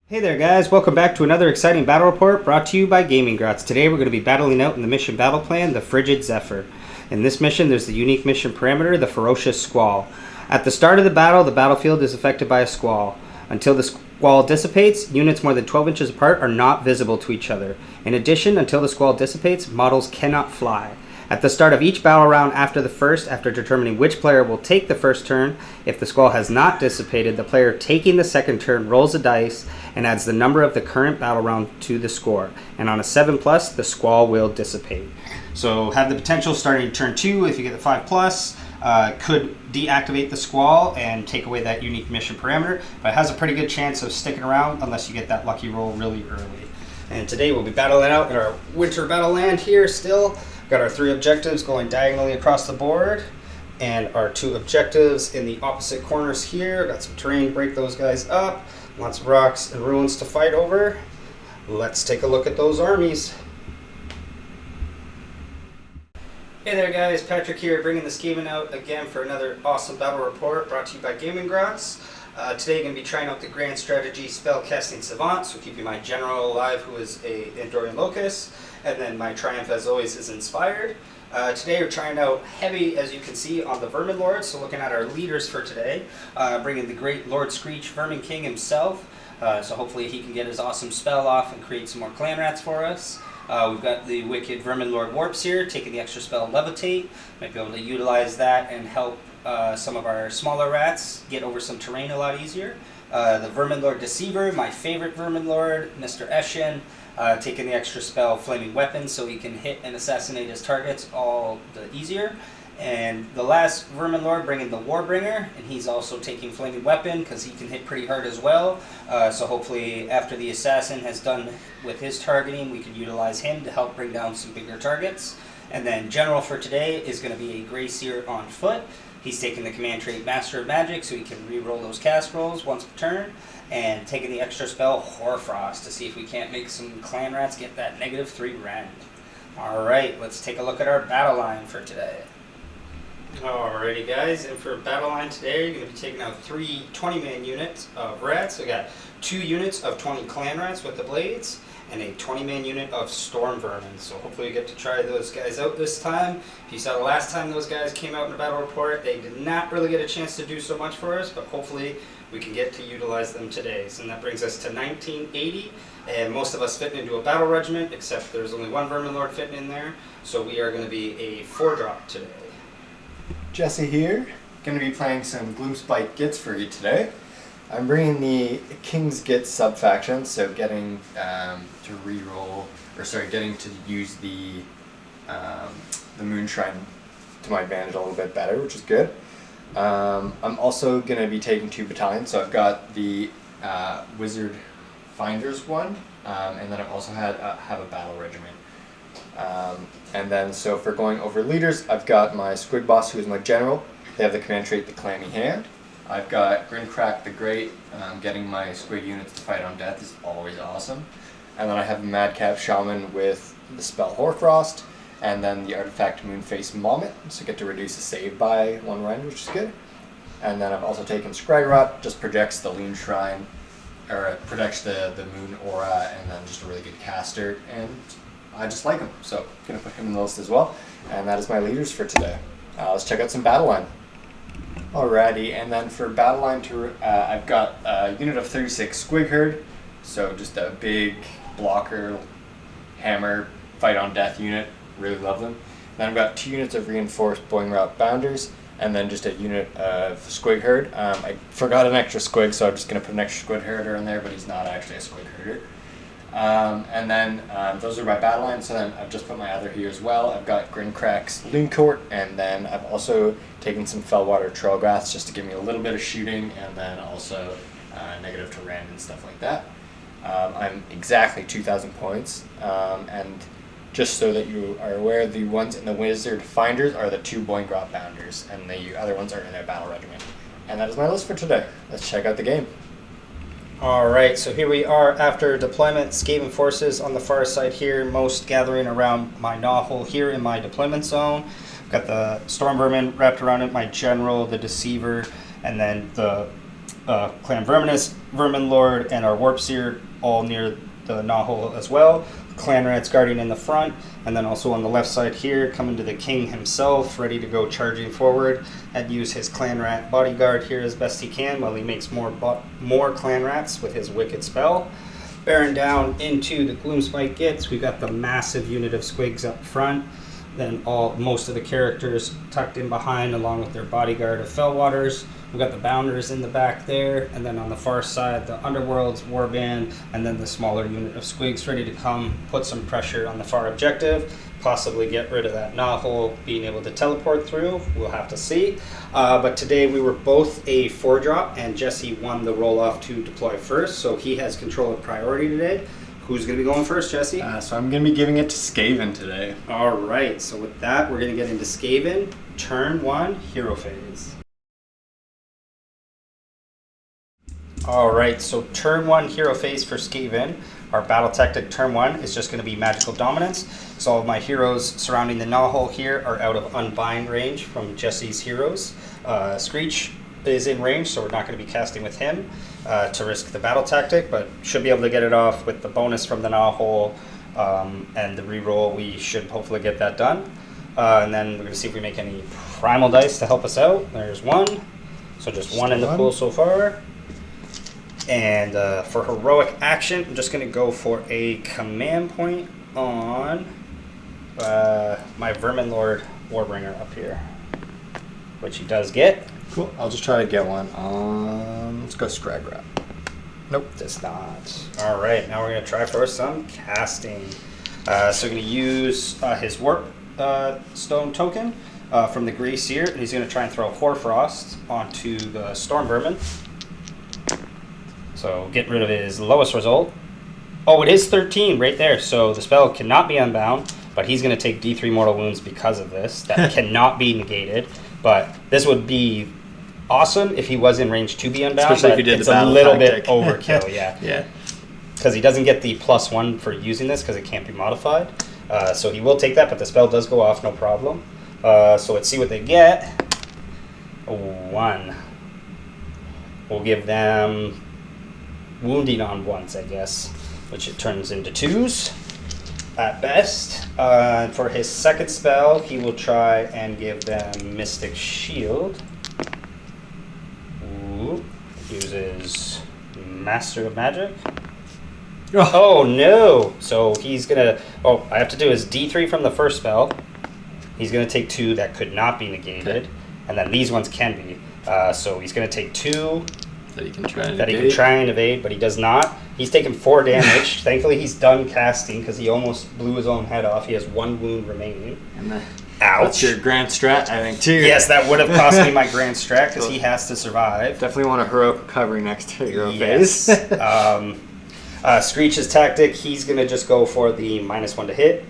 Hey there guys, welcome back to another exciting battle report brought to you by Gaming Grots. Today we're going to be battling out in the mission battle plan, the Frigid Zephyr. In this mission there's the unique mission parameter, the Ferocious Squall. At the start of the battlefield is affected by a squall. Until the squall dissipates, units more than 12 inches apart are not visible to each other. In addition, until the squall dissipates, models cannot fly. At the start of each battle round after the first, after determining which player will take the first turn, if the squall has not dissipated, the player taking the second turn rolls a dice and adds the number of the current battle round to the score. And on a 7+, the squall will dissipate. So have the potential starting turn 2, if you get the 5+, could deactivate the squall and take away that unique mission parameter, but it has a pretty good chance of sticking around unless you get that lucky roll really early. And today we'll be battling out in our winter battle land here still. Got our 3 objectives going diagonally across the board, and our 2 objectives in the opposite corners here. Got some terrain to break those guys up, lots of rocks and ruins to fight over. Let's take a look at those armies. Hey there guys, Patrick here, bringing the SKAVEN out again for another awesome battle report brought to you by Gaming Grots. Today I'm going to be trying out the Grand Strategy Spellcasting Savant, so keeping my general alive who is a Andorian Locust, and then my Triumph as always is Inspired. Today we're trying out heavy, as you can see, on the Vermin Lord, so looking at our leaders for today, bringing the great Lord Screech Vermin King himself, so hopefully he can get his awesome spell off and create some more clan rats for us. We've got the wicked Vermin Lord Warps here, taking the extra spell Levitate. Might be able to utilize that and help some of our smaller rats get over some terrain a lot easier. The Vermin Lord Deceiver, my favorite Vermin Lord, Mr. Eshin, taking the extra spell Flaming Weapon so he can hit and assassinate his targets all the easier. And the last Vermin Lord bringing the Warbringer, and he's also taking Flaming Weapon because he can hit pretty hard as well. So hopefully after the Assassin has done with his targeting, we can utilize him to help bring down some bigger targets. And then General for today is going to be a Grey Seer on foot. He's taking the command trait Master of Magic so he can re-roll those cast rolls once per turn. And taking the extra spell Hoarfrost to see if we can't make some clan rats get that -3 rend. Alright, let's take a look at our battle line for today. Alrighty guys, and for battle line today, you're going to be taking out 3 20-man units of rats. We got 2 units of 20 clan rats with the blades, and a 20-man unit of storm vermin. So hopefully you get to try those guys out this time. If you saw the last time those guys came out in the battle report, they did not really get a chance to do so much for us, but hopefully we can get to utilize them today. So that brings us to 1980, and most of us fitting into a battle regiment, except there's only 1 Vermin Lord fitting in there. So we are going to be a 4-drop today. Jesse here, going to be playing some GLOOMSPITE GITZ for you today. I'm bringing the King's GITZ sub-faction, so getting to reroll, getting to use the Moonshrine to my advantage a little bit better, which is good. I'm also going to be taking 2 battalions, so I've got the Wizard Finders one, and then I've also have a battle regiment. And then, so for going over leaders, I've got my Squig Boss, who is my general. They have the command trait, the Clammy Hand. I've got Grincrack the Great. Getting my Squig units to fight on death is always awesome. And then I have a Madcap Shaman with the spell Hoarfrost, and then the artifact Moonface Mommet, so get to reduce a save by 1 rend, which is good. And then I've also taken Scraggerot, just projects the Lean Shrine, or projects the Moon Aura, and then just a really good caster. And I just like him, so I'm going to put him in the list as well. And that is my leaders for today. Let's check out some battle line. Alrighty, and then for battle line, I've got a unit of 36 Squig Herd, so just a big blocker, hammer, fight on death unit, really love them. Then I've got 2 units of reinforced Boeing Route Bounders, and then just a unit of Squig Herd. I forgot an extra Squig, so I'm just going to put an extra Squig Herder in there, but he's not actually a Squig Herder. And then those are my battle lines, so then I've just put my other here as well. I've got Grincrack's Loon Court, and then I've also taken some Fellwater Trollgraths just to give me a little bit of shooting, and then also negative to rend and stuff like that. I'm exactly 2,000 points, and just so that you are aware, the ones in the Wizard Finders are the 2 Boeing Grot Bounders, and the other ones are in their battle regiment. And that is my list for today. Let's check out the game. Alright, so here we are after deployment. SKAVEN forces on the far side here, most gathering around my Gnaw here in my deployment zone. I've got the Storm Vermin wrapped around it, my General, the Deceiver, and then the Clan Verminus, Vermin Lord, and our Warp Seer all near the Gnaw as well. Clan Rats guarding in the front, and then also on the left side here, coming to the King himself, ready to go charging forward, and use his Clan Rat bodyguard here as best he can while he makes more Clan Rats with his Wicked spell. Bearing down into the Gloomspite GITZ, we've got the massive unit of squigs up front, then most of the characters tucked in behind along with their bodyguard of Fellwaters. We've got the Bounders in the back there, and then on the far side, the Underworlds, Warband, and then the smaller unit of squigs ready to come, put some pressure on the far objective, possibly get rid of that Gnaw being able to teleport through. We'll have to see. But today we were both a 4-drop, and Jesse won the roll-off to deploy first, so he has control of priority today. Who's going to be going first, Jesse? So I'm going to be giving it to SKAVEN today. All right, so with that, we're going to get into SKAVEN, turn 1, hero phase. All right, so turn 1 hero phase for SKAVEN. Our battle tactic turn 1 is just going to be magical dominance. So all of my heroes surrounding the Gnaw here are out of unbind range from Jesse's heroes. Screech is in range, so we're not going to be casting with him to risk the battle tactic, but should be able to get it off with the bonus from the Gnaw and the reroll. We should hopefully get that done. And then we're going to see if we make any primal dice to help us out. There's one. So just one in the pool so far. And for heroic action, I'm just going to go for a command point on my Vermin Lord Warbringer up here, which he does get. Cool. I'll just try to get one. Let's go Scrag Rat. Nope, does not. All right, now we're going to try for some casting. So we're going to use his Warp Stone token from the Grey Seer, and he's going to try and throw Hoarfrost onto the Storm Vermin. So get rid of his lowest result. Oh, it is 13 right there. So the spell cannot be unbound, but he's going to take D3 mortal wounds because of this. That cannot be negated. But this would be awesome if he was in range to be unbound. Especially but if you did it's the battle a little tactic. bit overkill, yeah. Yeah. Because he doesn't get the +1 for using this because it can't be modified. So he will take that, but the spell does go off, no problem. So let's see what they get. 1. We'll give them wounding on once, I guess, which it turns into 2s at best. For his second spell, he will try and give them Mystic Shield. Ooh. Uses Master of Magic. Oh no! So he's gonna. Oh, I have to do his D3 from the first spell. He's gonna take 2 that could not be negated, and then these ones can be. So he's gonna take 2 that he can try and evade, but he does not. He's taken 4 damage. Thankfully, he's done casting because he almost blew his own head off. He has 1 wound remaining. And ouch! That's your grand strat, I think, too. Yes, that would have cost me my grand strat because he has to survive. Definitely want a heroic recovery next hero yes. phase. Screech's tactic, he's going to just go for the -1 to hit,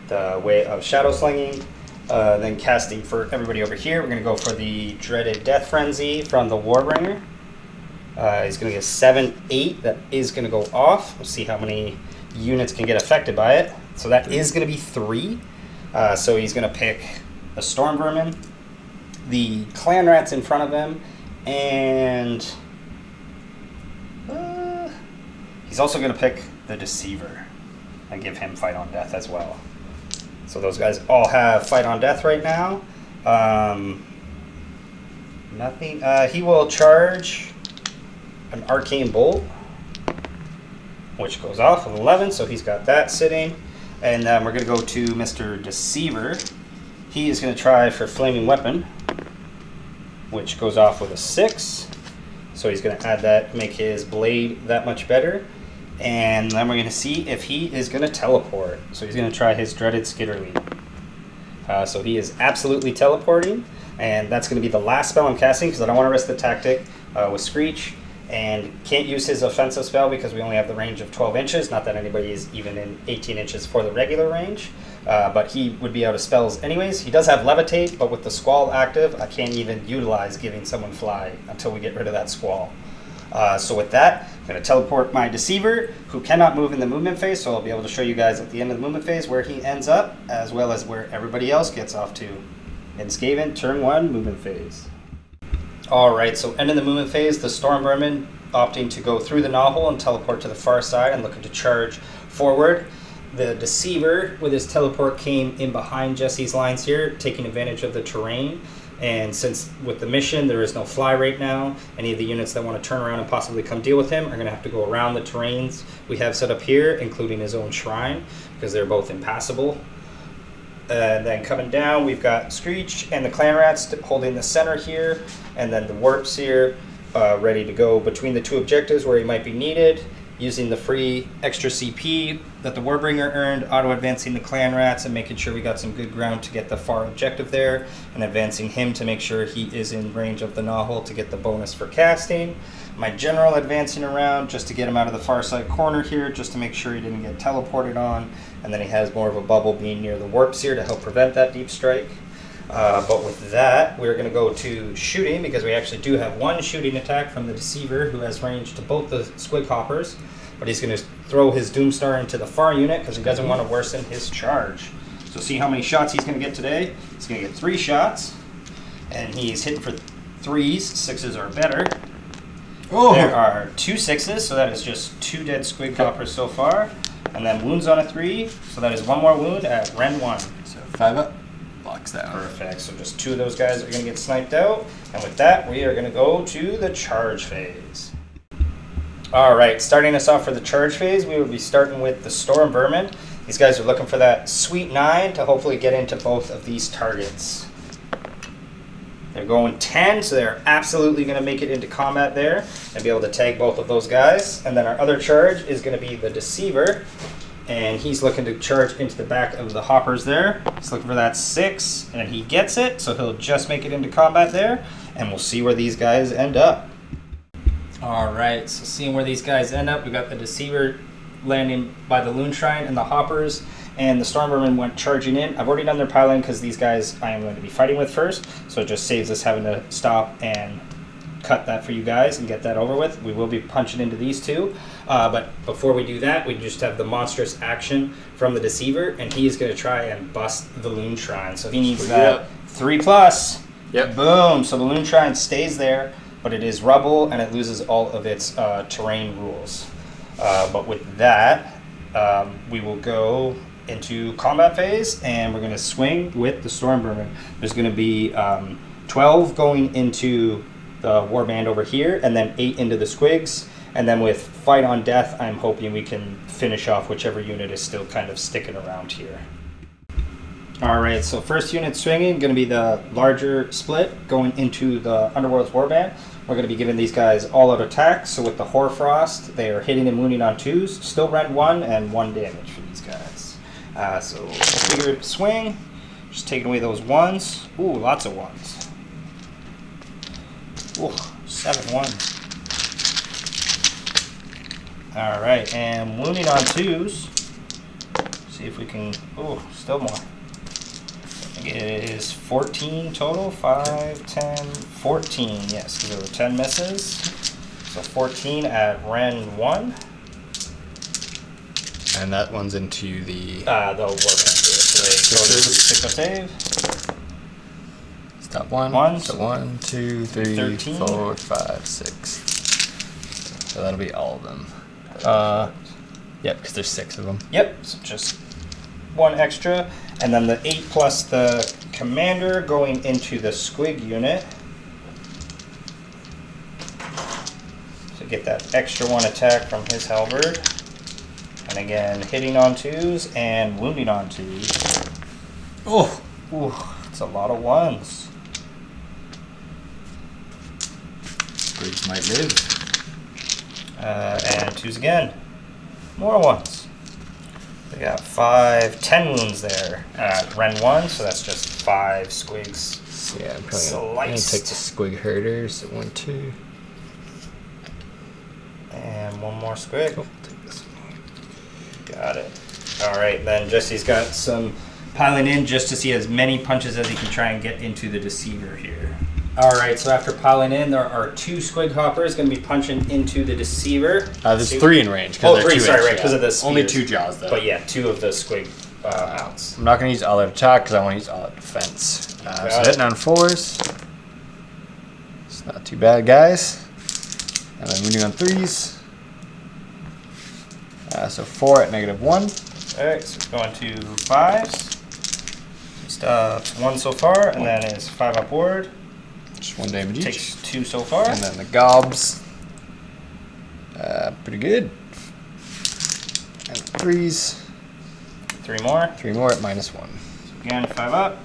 the way of Shadow Slinging, then casting for everybody over here. We're going to go for the Dreaded Death Frenzy from the Warbringer. He's going to get 7/8. That is going to go off. We'll see how many units can get affected by it. So that is going to be 3. So he's going to pick a Storm Vermin, the Clan Rats in front of him, and he's also going to pick the Deceiver and give him Fight on Death as well. So those guys all have Fight on Death right now. Nothing. He will charge an Arcane Bolt, which goes off with 11, so he's got that sitting. And we're going to go to Mr. Deceiver. He is going to try for Flaming Weapon, which goes off with a 6. So he's going to add that, make his blade that much better. And then we're going to see if he is going to teleport. So he's going to try his Dreaded Skitterleap. So he is absolutely teleporting. And that's going to be the last spell I'm casting because I don't want to risk the tactic with Screech. And can't use his offensive spell because we only have the range of 12 inches. Not that anybody is even in 18 inches for the regular range. But he would be out of spells anyways. He does have Levitate, but with the Squall active, I can't even utilize giving someone Fly until we get rid of that Squall. So with that, I'm going to teleport my Deceiver, who cannot move in the movement phase, so I'll be able to show you guys at the end of the movement phase where he ends up, as well as where everybody else gets off to. In SKAVEN, turn 1, movement phase. Alright, so end of the movement phase, the Storm Vermin opting to go through the Knot and teleport to the far side and looking to charge forward. The Deceiver with his teleport came in behind Jesse's lines here, taking advantage of the terrain. And since with the mission there is no fly right now, any of the units that want to turn around and possibly come deal with him are going to have to go around the terrains we have set up here, including his own shrine, because they're both impassable. And then coming down, we've got Screech and the Clan Rats holding the center here, and then the Warps here, ready to go between the two objectives where he might be needed, using the free extra CP that the Warbringer earned, auto-advancing the Clan Rats and making sure we got some good ground to get the far objective there, and advancing him to make sure he is in range of the Knot to get the bonus for casting. My General advancing around just to get him out of the far side corner here, just to make sure he didn't get teleported on, and then he has more of a bubble being near the Warps here to help prevent that deep strike. But with that, we're going to go to shooting, because we actually do have one shooting attack from the Deceiver, who has range to both the Squig Hoppers, but he's going to throw his Doomstar into the far unit because he doesn't want to worsen his charge. So see how many shots he's going to get today. He's going to get 3 shots, and he's hitting for 3s. 6s are better. Oh. There are 2 6s, so that is just 2 dead Squig Hoppers so far, and then wounds on a 3, so that is 1 more wound at Ren 1. So 5 up. Blocks that. Perfect. So just 2 of those guys are going to get sniped out. And with that, we are going to go to the charge phase. Alright, starting us off for the charge phase, we will be starting with the Storm Vermin. These guys are looking for that sweet 9 to hopefully get into both of these targets. They're going 10, so they're absolutely going to make it into combat there and be able to tag both of those guys. And then our other charge is going to be the Deceiver. And he's looking to charge into the back of the Hoppers there. He's looking for that 6, and he gets it, so he'll just make it into combat there, and we'll see where these guys end up. Alright, so seeing where these guys end up, we got the Deceiver landing by the Loon Shrine and the Hoppers, and the Storm Vermin went charging in. I've already done their piling because these guys I am going to be fighting with first, so it just saves us having to stop and cut that for you guys and get that over with. We will be punching into these two, but before we do that, we just have the monstrous action from the Deceiver, and he's going to try and bust the Loon Shrine. So he needs that 3+. Yep. Boom. So the Loon Shrine stays there, but it is rubble and it loses all of its terrain rules. But with that, we will go into combat phase, and we're going to swing with the Storm Vermin. There's going to be 12 going into the Warband over here, and then 8 into the Squigs, and then with Fight on Death, I'm hoping we can finish off whichever unit is still kind of sticking around here. Alright, so first unit swinging, going to be the larger split going into the Underworld's Warband. We're going to be giving these guys all-out attacks, so with the Hoarfrost, they are hitting and wounding on 2s, still rend 1, and 1 damage for these guys. So we'll figure swing, just taking away those 1s. Ooh, lots of 1s. Ooh, 7-1. Alright, and wounding on 2s. See if we can. Oh, still more. I think it is 14 total. 5, 10, 14. Yes, because there were 10 misses. So 14 at Ren 1. And that one's into the Warband. So they go to 6 save. Stop 1. 1. So 1, 2, 3, 13. 4, 5, 6. So that'll be all of them. Yep, because there's 6 of them. Yep, so just 1 extra. And then the 8 plus the Commander going into the Squig unit. So get that extra 1 attack from his halberd. And again, hitting on 2s and wounding on 2s. Oh, ooh, it's a lot of 1s. Squigs might live. And 2s again. More 1s. We got 5, 10 wounds there at Ren 1, so that's just 5 Squigs. So yeah, I'm probably gonna take the Squig herders. So 1, 2. And 1 more Squig. Oh, take this one. Got it. Alright, then Jesse's got some piling in just to see as many punches as he can try and get into the Deceiver here. Alright, so after piling in, there are 2 Squig Hoppers going to be punching into the Deceiver. There's 3 in range. Oh, 3, sorry, right, because of the spears. Only 2 jaws, though. But yeah, 2 of the Squig outs. I'm not going to use all-out attack because I want to use all-out defense. So hitting on 4s. Not too bad, guys. And then moving on 3s. So 4 at -1. Alright, so it's going to 5s. Stuff's 1 so far, and then it's 5 upward. Just 1 damage each. Takes 2 so far. And then the gobs. Pretty good. And 3s. 3 more. 3 more at -1. So again, 5 up.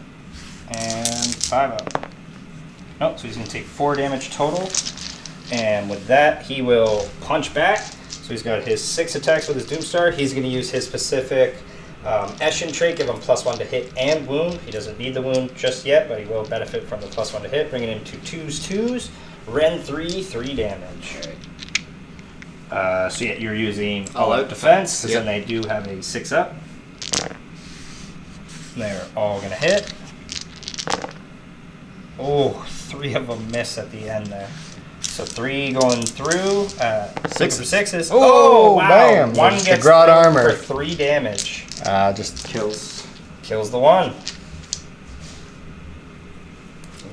And 5 up. Nope, so he's going to take 4 damage total. And with that, he will punch back. So he's got his 6 attacks with his Doomstar. He's going to use his specific Eshin trait, give him +1 to hit and wound. He doesn't need the wound just yet, but he will benefit from the +1 to hit, bringing him to 2s. Ren 3, 3 damage. So yeah, you're using all-out defense, because then they do have a 6 up. They're all going to hit. Oh, 3 of them miss at the end there. So 3 going through. 6 for 6s. Oh, wow. bam. 1 The gets Grot through armor. for 3 damage. Just kills. Kills the 1.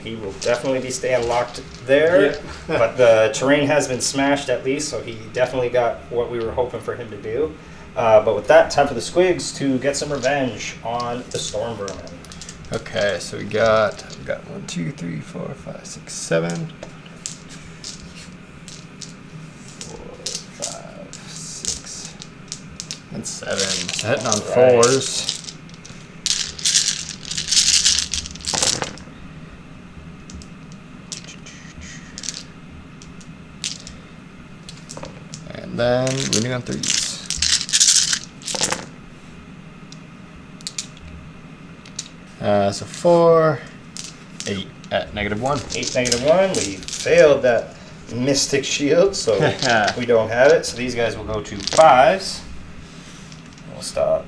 He will definitely be staying locked there. Yeah. But the terrain has been smashed at least, so he definitely got what we were hoping for him to do. But with that, time for the Squigs to get some revenge on the Storm Vermin. Okay, so we got 1, 2, 3, 4, 5, 6, 7. 4, 5, 6, and 7. So hitting on 4s. And then winning on 3s. So 4, 8 at -1. 8 -1. We failed that Mystic Shield, so we don't have it. So these guys will go to 5s. We'll stop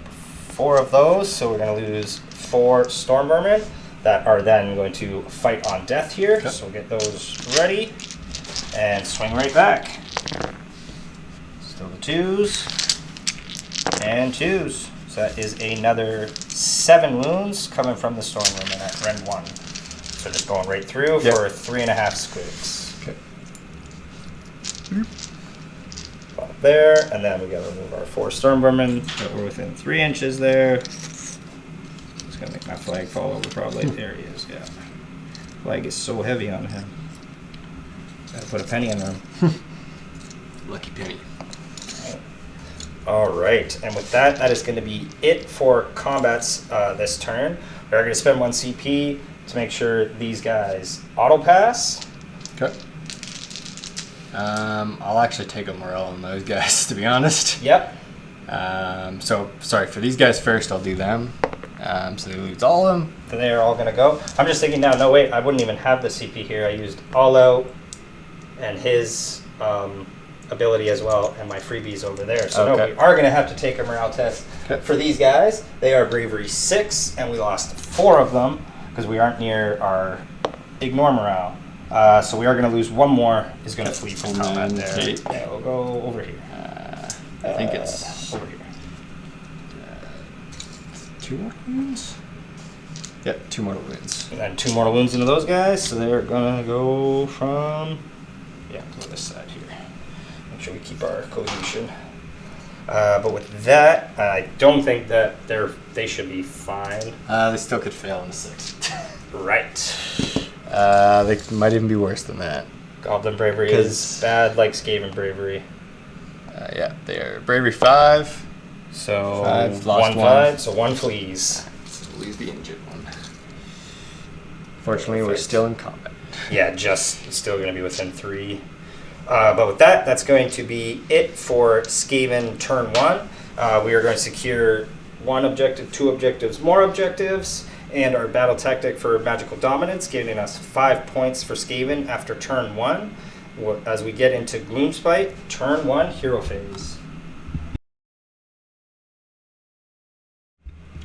4 of those, so we're going to lose 4 Storm Vermin that are then going to fight on death here. Okay. So we'll get those ready and swing right back. Still the 2s and 2s. So that is another 7 wounds coming from the Storm Vermin at Ren 1. So just going right through for 3.5 squigs. Okay. Pop there, and then we gotta remove our 4 Storm Vermin that were within 3 inches there. It's gonna make my flag fall over probably. There he is, yeah. Flag is so heavy on him. Gotta put a penny in him. Lucky penny. All right, and with that, that is going to be it for combats this turn. We're going to spend 1 CP to make sure these guys auto pass. Okay. I'll actually take a morale on those guys, to be honest. Yep. So, sorry, for these guys first, I'll do them. So they lose all of them. They're all going to go. I'm just thinking now, no, wait, I wouldn't even have the CP here. I used all out and his ability as well, and my freebies over there. So no, we are going to have to take a morale test for these guys. They are bravery 6, and we lost 4 of them because we aren't near our ignore morale. So we are going to lose 1 more. Is going to flee from combat there. Yeah, we'll go over here. I think it's over here. 2 mortal wounds. Yep, 2 mortal wounds. And then 2 mortal wounds into those guys. So they're going to go from to this side here. Make sure we keep our cohesion. But with that, I don't think that they should be fine. They still could fail in the 6. Right. They might even be worse than that. Goblin bravery is bad, like SKAVEN bravery. Yeah, they are bravery 5. So 5, one lost 5, so 1 flees. So lose the injured one. Fortunately, we're still in combat. Yeah, just still going to be within 3. But with that, that's going to be it for SKAVEN turn 1. We are going to secure 1 objective, 2 objectives, more objectives, and our battle tactic for magical dominance, giving us 5 points for SKAVEN after turn 1. As we get into GLOOMSPITE, turn 1 hero phase.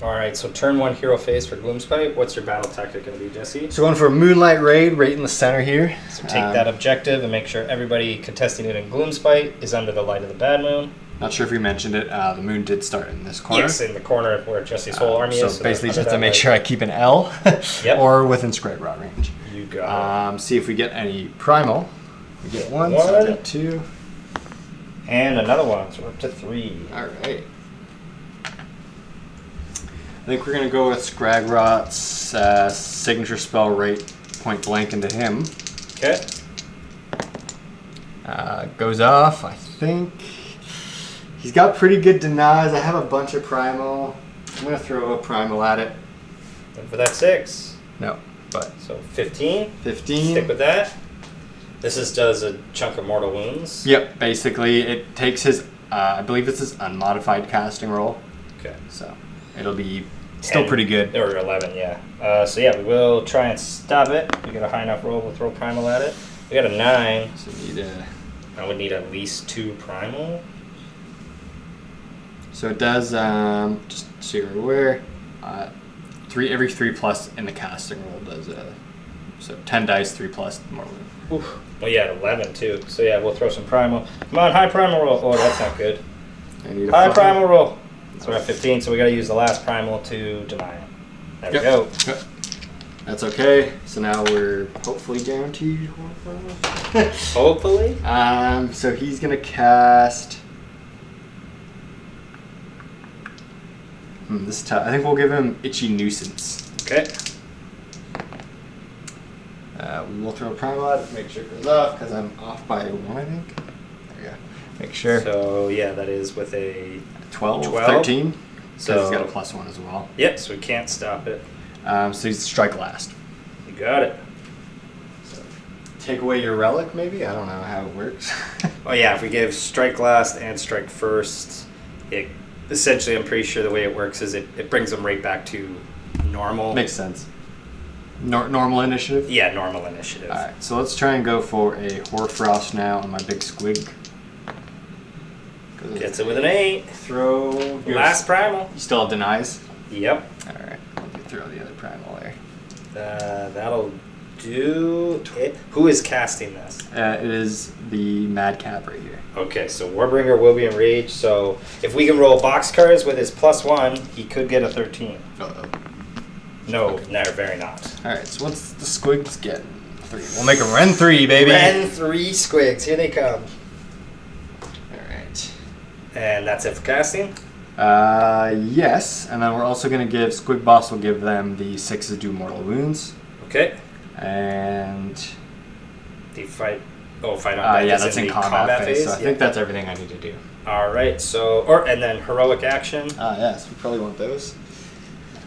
Alright, so turn 1 hero phase for GLOOMSPITE. What's your battle tactic going to be, Jesse? So going for a Moonlight Raid right in the center here. So take that objective and make sure everybody contesting it in GLOOMSPITE is under the light of the bad moon. Not sure if we mentioned it. The moon did start in this corner. Yes, in the corner where Jesse's whole army is. So basically just to make sure I keep an L or within Scrag Rot range. You got it. See if we get any primal. We get one, so we got 2. And another one, so we're up to 3. All right. I think we're going to go with Scrag Rot's signature spell right point blank into him. Okay. Goes off, I think. He's got pretty good denies. I have a bunch of primal. I'm going to throw a primal at it. And for that 6. No, but. So 15. 15. Stick with that. This does a chunk of mortal wounds. Yep, basically it takes his, I believe it's his unmodified casting roll. Okay. So it'll be still pretty good. Or 11, yeah. So yeah, we will try and stop it. We got a high enough roll, we'll throw primal at it. We got a 9. So we need I would need at least 2 primal. So it does, just so you're aware, every 3+ in the casting roll does so 10 dice, 3+ more wound. Oof. Well, yeah, 11 too. So yeah, we'll throw some primal. Come on, high primal roll. Oh, that's not good. I need a high 5. primal roll. So we're at 15, so we got to use the last primal to deny it. There we go. Yep. That's okay. So now we're hopefully guaranteed. Hopefully. So he's gonna cast. This is tough. I think we'll give him Itchy Nuisance. Okay. We'll throw a primal at it, make sure it goes off, because I'm off by 1, I think. There we go. Make sure. So, yeah, that is with a 12. 13. So he's got a +1 as well. Yep, so we can't stop it. So he's strike last. You got it. So take away your relic, maybe? I don't know how it works. Oh, yeah, if we give strike last and strike first, it essentially, I'm pretty sure the way it works is it brings them right back to normal. Makes sense. Normal initiative? Yeah, normal initiative. Alright, so let's try and go for a Hoarfrost now on my big squig. Gets it with an 8. Throw. Last primal. You still have denies? Yep. Alright, let me throw the other primal there. That'll do it. Who is casting this? It is the Madcap right here. Okay, so Warbringer will be enraged, so if we can roll boxcars with his +1, he could get a 13. Uh-oh. No, Okay. no, very not. Alright, so what's the squigs getting? 3. We'll make a Ren 3, baby! Ren 3 squigs, here they come. Alright. And that's it for casting? Yes, and then we're also going to give, Squig Boss will give them the 6 to do mortal wounds. Okay. And... The fight... Oh, fight on deck yeah, is that's in the combat phase, so I yeah. think that's everything I need to do. Alright, so... and then heroic action. Yes, we probably want those.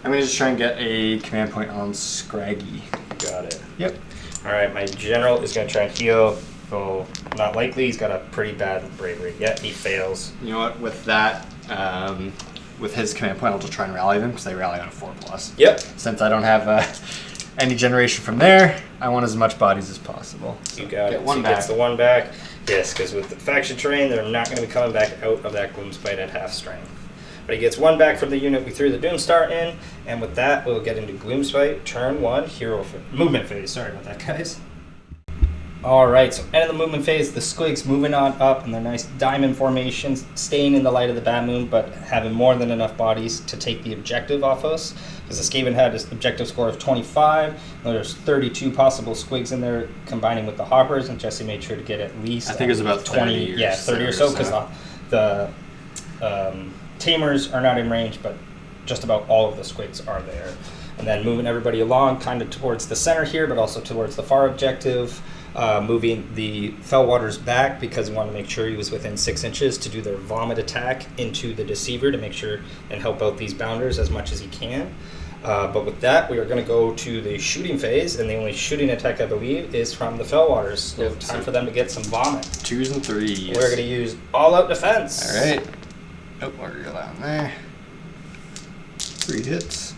I'm going to just try and get a command point on Scraggy. Got it. Yep. Alright, my general is going to try and heal. Oh, not likely. He's got a pretty bad bravery. Yeah, he fails. You know what? With that, with his command point, I'll just try and rally them because they rally on a 4+. Yep. Since I don't have any generation from there, I want as much bodies as possible. So You got get it. one So he back. gets the 1 back. Yes, because with the faction terrain, they're not going to be coming back out of that Gloomspite at half strength. But he gets 1 back from the unit we threw the Doomstar in, and with that, we'll get into Gloomspite, turn 1, movement phase. Sorry about that, guys. Alright, so end of the movement phase, the squigs moving on up in their nice diamond formations, staying in the light of the bad moon, but having more than enough bodies to take the objective off us. Because the SKAVEN had an objective score of 25, and there's 32 possible squigs in there combining with the hoppers, and Jesse made sure to get at least... I think it was about 20, 30 yeah, 30 or so, because the tamers are not in range, but just about all of the squigs are there. And then moving everybody along kind of towards the center here, but also towards the far objective. Moving the Fellwaters back because we want to make sure he was within 6 inches to do their vomit attack into the Deceiver to make sure and help out these bounders as much as he can. But with that, we are going to go to the shooting phase, and the only shooting attack I believe is from the Fellwaters. So time for them to get some vomit. 2s and 3s. We're going to use all-out defense. All right. Oh, we're allowing there. 3 hits.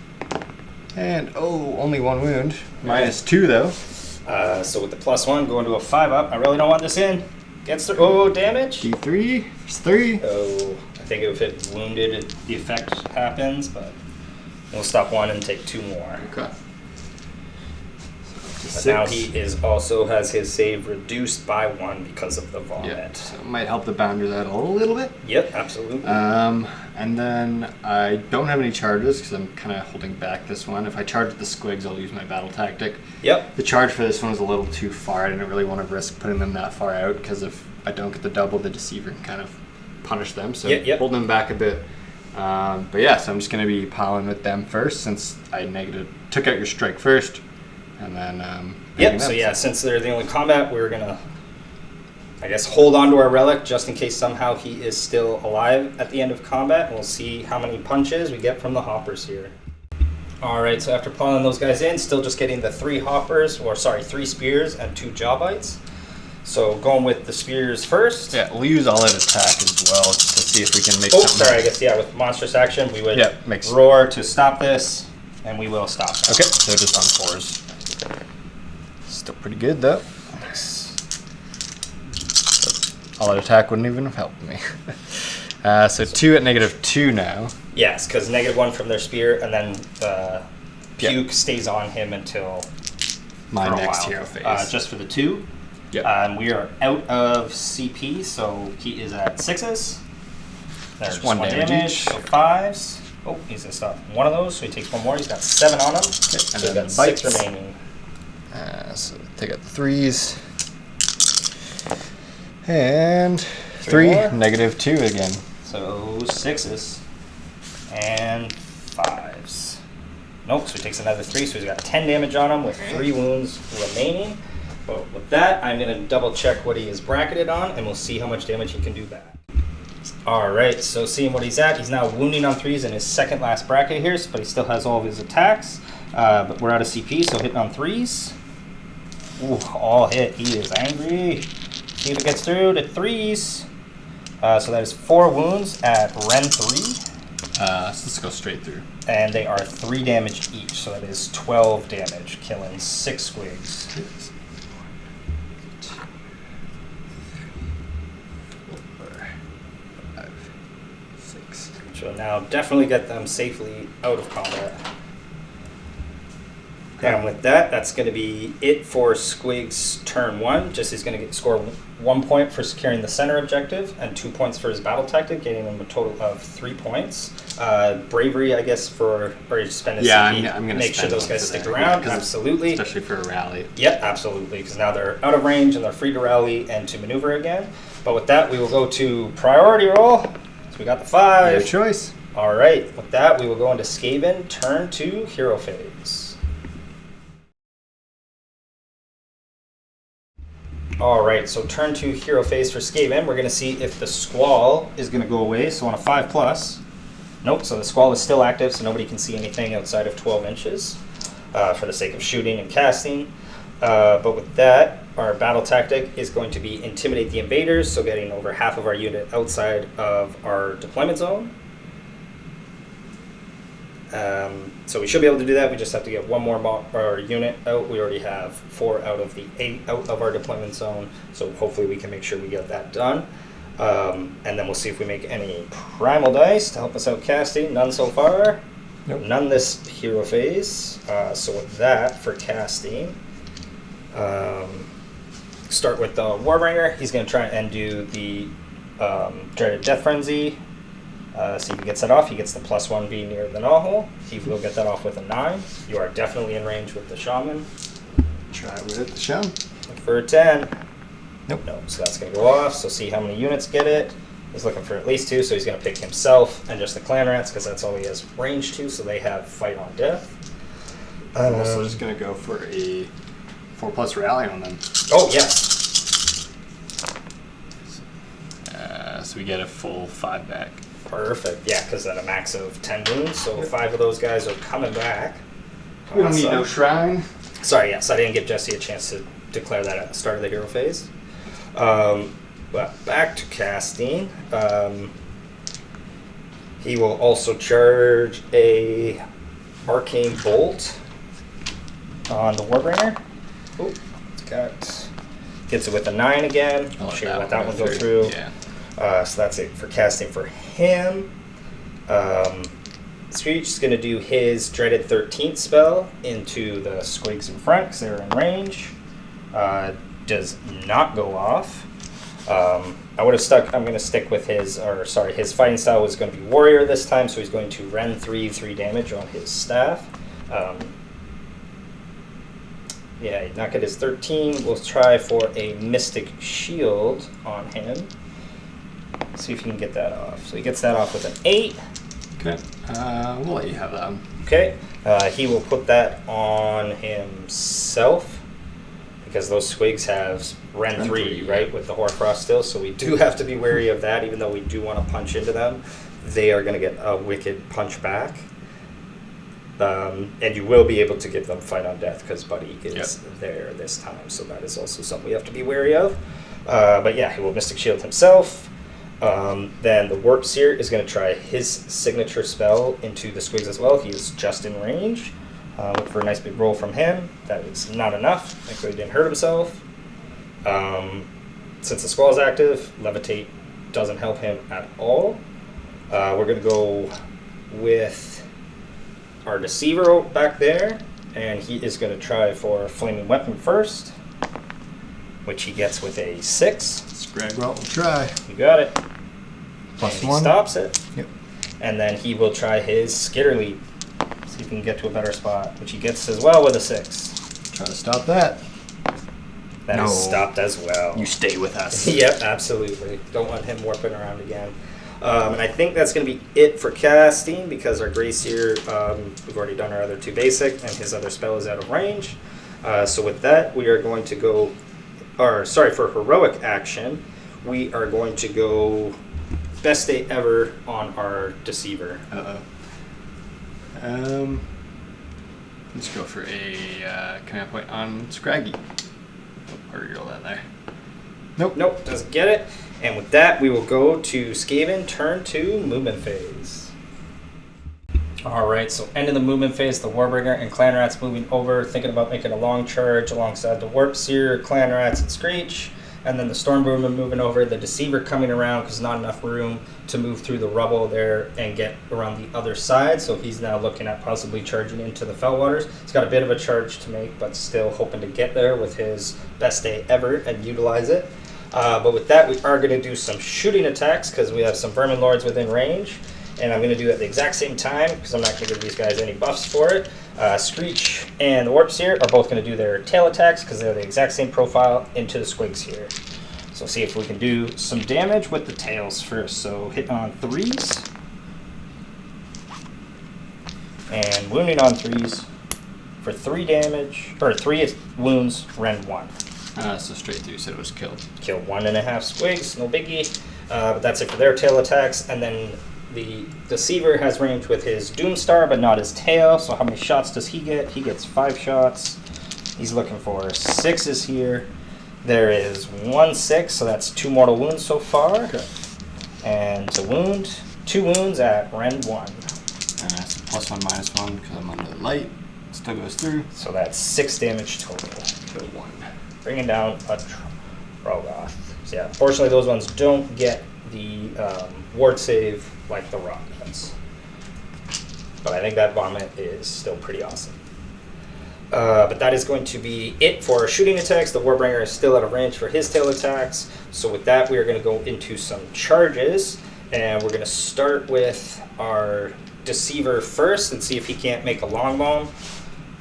And, only 1 wound. -2, though. So with the +1 going to a 5-up, I really don't want this in. Gets the damage. D3. It's 3. Oh, I think if it wounded, the effect happens, but we'll stop 1 and take 2 more. Okay. But now he also has his save reduced by 1 because of the vomit. Yeah, so it might help the bounders out a little bit. Yep, absolutely. And then I don't have any charges because I'm kind of holding back this one. If I charge the squigs, I'll use my battle tactic. Yep. The charge for this one was a little too far. I didn't really want to risk putting them that far out because if I don't get the double, the deceiver can kind of punish them. So hold them back a bit. But yeah, so I'm just going to be piling with them first since I took out your strike first. And then so yeah, since they're the only combat, we're gonna, I guess, hold on to our relic just in case somehow he is still alive at the end of combat, and we'll see how many punches we get from the hoppers here. Alright, so after piling those guys in, still just getting the 3 spears and 2 jaw bites. So going with the spears first. Yeah, we'll use all out attack as well just to see if we can make something. I guess, with monstrous action, we would roar to stop this, and we will stop that. Okay, so just on 4s. Still pretty good though. All out attack wouldn't even have helped me. So 2 at -2 now. Yes, because -1 from their spear, and then the puke stays on him until my next hero phase. Just for the 2. Yep. We are out of CP, so he is at 6s. There's just 1 damage each. So 5s. Oh, he's going to stop 1 of those, so he takes 1 more. He's got 7 on him. Okay. So And he's then got bites. 6 remaining. So take out the 3s. And 3 3, more. -2 again. So 6s. And 5s. Nope, so he takes another 3, so he's got 10 damage on him with 3 wounds remaining. But with that, I'm going to double check what he is bracketed on, and we'll see how much damage he can do back. Alright, so seeing what he's at, he's now wounding on 3s in his second last bracket here, but he still has all of his attacks. But we're out of CP, so hitting on 3s. Ooh, all hit. He is angry. See if it gets through to 3s. So that is 4 wounds at Ren 3. So let's go straight through. And they are 3 damage each, so that is 12 damage, killing 6 squigs. 6. Which will now definitely get them safely out of combat. And with that, that's going to be it for Squig's turn 1. Just he's going to score 1 point for securing the center objective and 2 points for his battle tactic, getting him a total of 3 points. Bravery, I guess, or you spend his CP. I'm going to make sure those guys stick around. Absolutely. Especially for a rally. Yep, absolutely, because now they're out of range and they're free to rally and to maneuver again. But with that, we will go to priority roll. So we got the 5. Your choice. All right, with that, we will go into SKAVEN, turn 2, hero phase. All right, so turn 2 hero phase for SKAVEN. We're going to see if the squall is going to go away. So on a 5+, nope. So the squall is still active, so nobody can see anything outside of 12 inches for the sake of shooting and casting. But with that, our battle tactic is going to be intimidate the invaders, so getting over half of our unit outside of our deployment zone. So we should be able to do that. We just have to get 1 more unit out. We already have 4 out of the 8 out of our deployment zone. So hopefully we can make sure we get that done. And then we'll see if we make any primal dice to help us out casting. None so far. Nope. None this hero phase. So with that, for casting, start with the Warbringer. He's going to try and do the Dreaded Death Frenzy. See if he gets that off. He gets the +1 being near the Nahul. He will get that off with a 9. You are definitely in range with the Shaman. Try with the Shaman. For a 10. Nope. No, so that's going to go off. So see how many units get it. He's looking for at least 2, so he's going to pick himself and just the clan rats because that's all he has range to, so they have fight on death. I'm also just going to go for a 4+ rally on them. Oh, yes. So we get a full 5 back. Perfect. Yeah, because at a max of 10 wounds, so 5 of those guys are coming back. We don't need no shrine. Sorry, yes, I didn't give Jesse a chance to declare that at the start of the hero phase. But back to casting. He will also charge a Arcane Bolt on the Warbringer. Oh, it's got... Gets it with a 9 again. I'll sure let that one go through. Yeah. So that's it for casting for him. Screech is going to do his dreaded 13th spell into the squigs in front because they're in range. Does not go off. I would have stuck. I'm going to stick with his fighting style was going to be warrior this time, so he's going to rend 3 damage on his staff. Yeah, he'd not get his 13. We'll try for a mystic shield on him. See if he can get that off. So he gets that off with an 8. Okay. We'll let you have that one. Okay. He will put that on himself because those squigs have rend 3, right, with the Hoarfrost still. So we do have to be wary of that, even though we do want to punch into them. They are going to get a wicked punch back. And you will be able to give them fight on death because Buddy is there this time. So that is also something we have to be wary of. But yeah, he will Mystic Shield himself. Then the Warp Seer is going to try his signature spell into the squigs as well. He is just in range. Look for a nice big roll from him. That is not enough. Thankfully, he didn't hurt himself. Since the Squall is active, Levitate doesn't help him at all. We're going to go with our Deceiver back there, and he is going to try for Flaming Weapon first, which he gets with a 6. Scragwell will try. You got it. +1. He stops it. Yep. And then he will try his Skitter Leap. See if he can get to a better spot, which he gets as well with a 6. Try to stop that. That is stopped as well. You stay with us. Yep, absolutely. Don't want him warping around again. And I think that's going to be it for casting because our Gracier, we've already done our other 2 basic, and his other spell is out of range. So with that, we are going to go, for heroic action, we are going to go best day ever on our Deceiver. Let's go for a command point on Scraggy. Or roll that there. Nope, doesn't get it. And with that, we will go to SKAVEN, turn 2, movement phase. Alright, so end of the movement phase, the Warbringer and Clan Rats moving over, thinking about making a long charge alongside the Warp Seer, Clan Rats, and Screech. And then the Stormbreaker moving over, the Deceiver coming around because not enough room to move through the rubble there and get around the other side. So he's now looking at possibly charging into the Felwaters. He's got a bit of a charge to make, but still hoping to get there with his best day ever and utilize it. But with that, we are going to do some shooting attacks because we have some Vermin Lords within range. And I'm going to do it at the exact same time because I'm not going to give these guys any buffs for it. Screech and the Warp Seer are both going to do their tail attacks because they're the exact same profile into the squigs here. So see if we can do some damage with the tails first. So hit on 3s. And wounding on 3s for 3 damage, or 3 wounds, rend 1. So straight through, so it was killed. Kill 1.5 squigs, no biggie. But that's it for their tail attacks. And then the Deceiver has range with his Doomstar, but not his tail. So how many shots does he get? He gets 5 shots. He's looking for 6s here. There is 1 6, so that's 2 mortal wounds so far. Okay. And to wound, 2 wounds at rend 1. That's +1, -1 because I'm under light. Still goes through. So that's 6 damage total. Kill 1. Bringing down a Trogoth. So yeah, unfortunately those ones don't get the ward save like the rock does. But I think that vomit is still pretty awesome. But that is going to be it for our shooting attacks. The Warbringer is still out of range for his tail attacks. So with that, we are going to go into some charges. And we're going to start with our Deceiver first and see if he can't make a longbow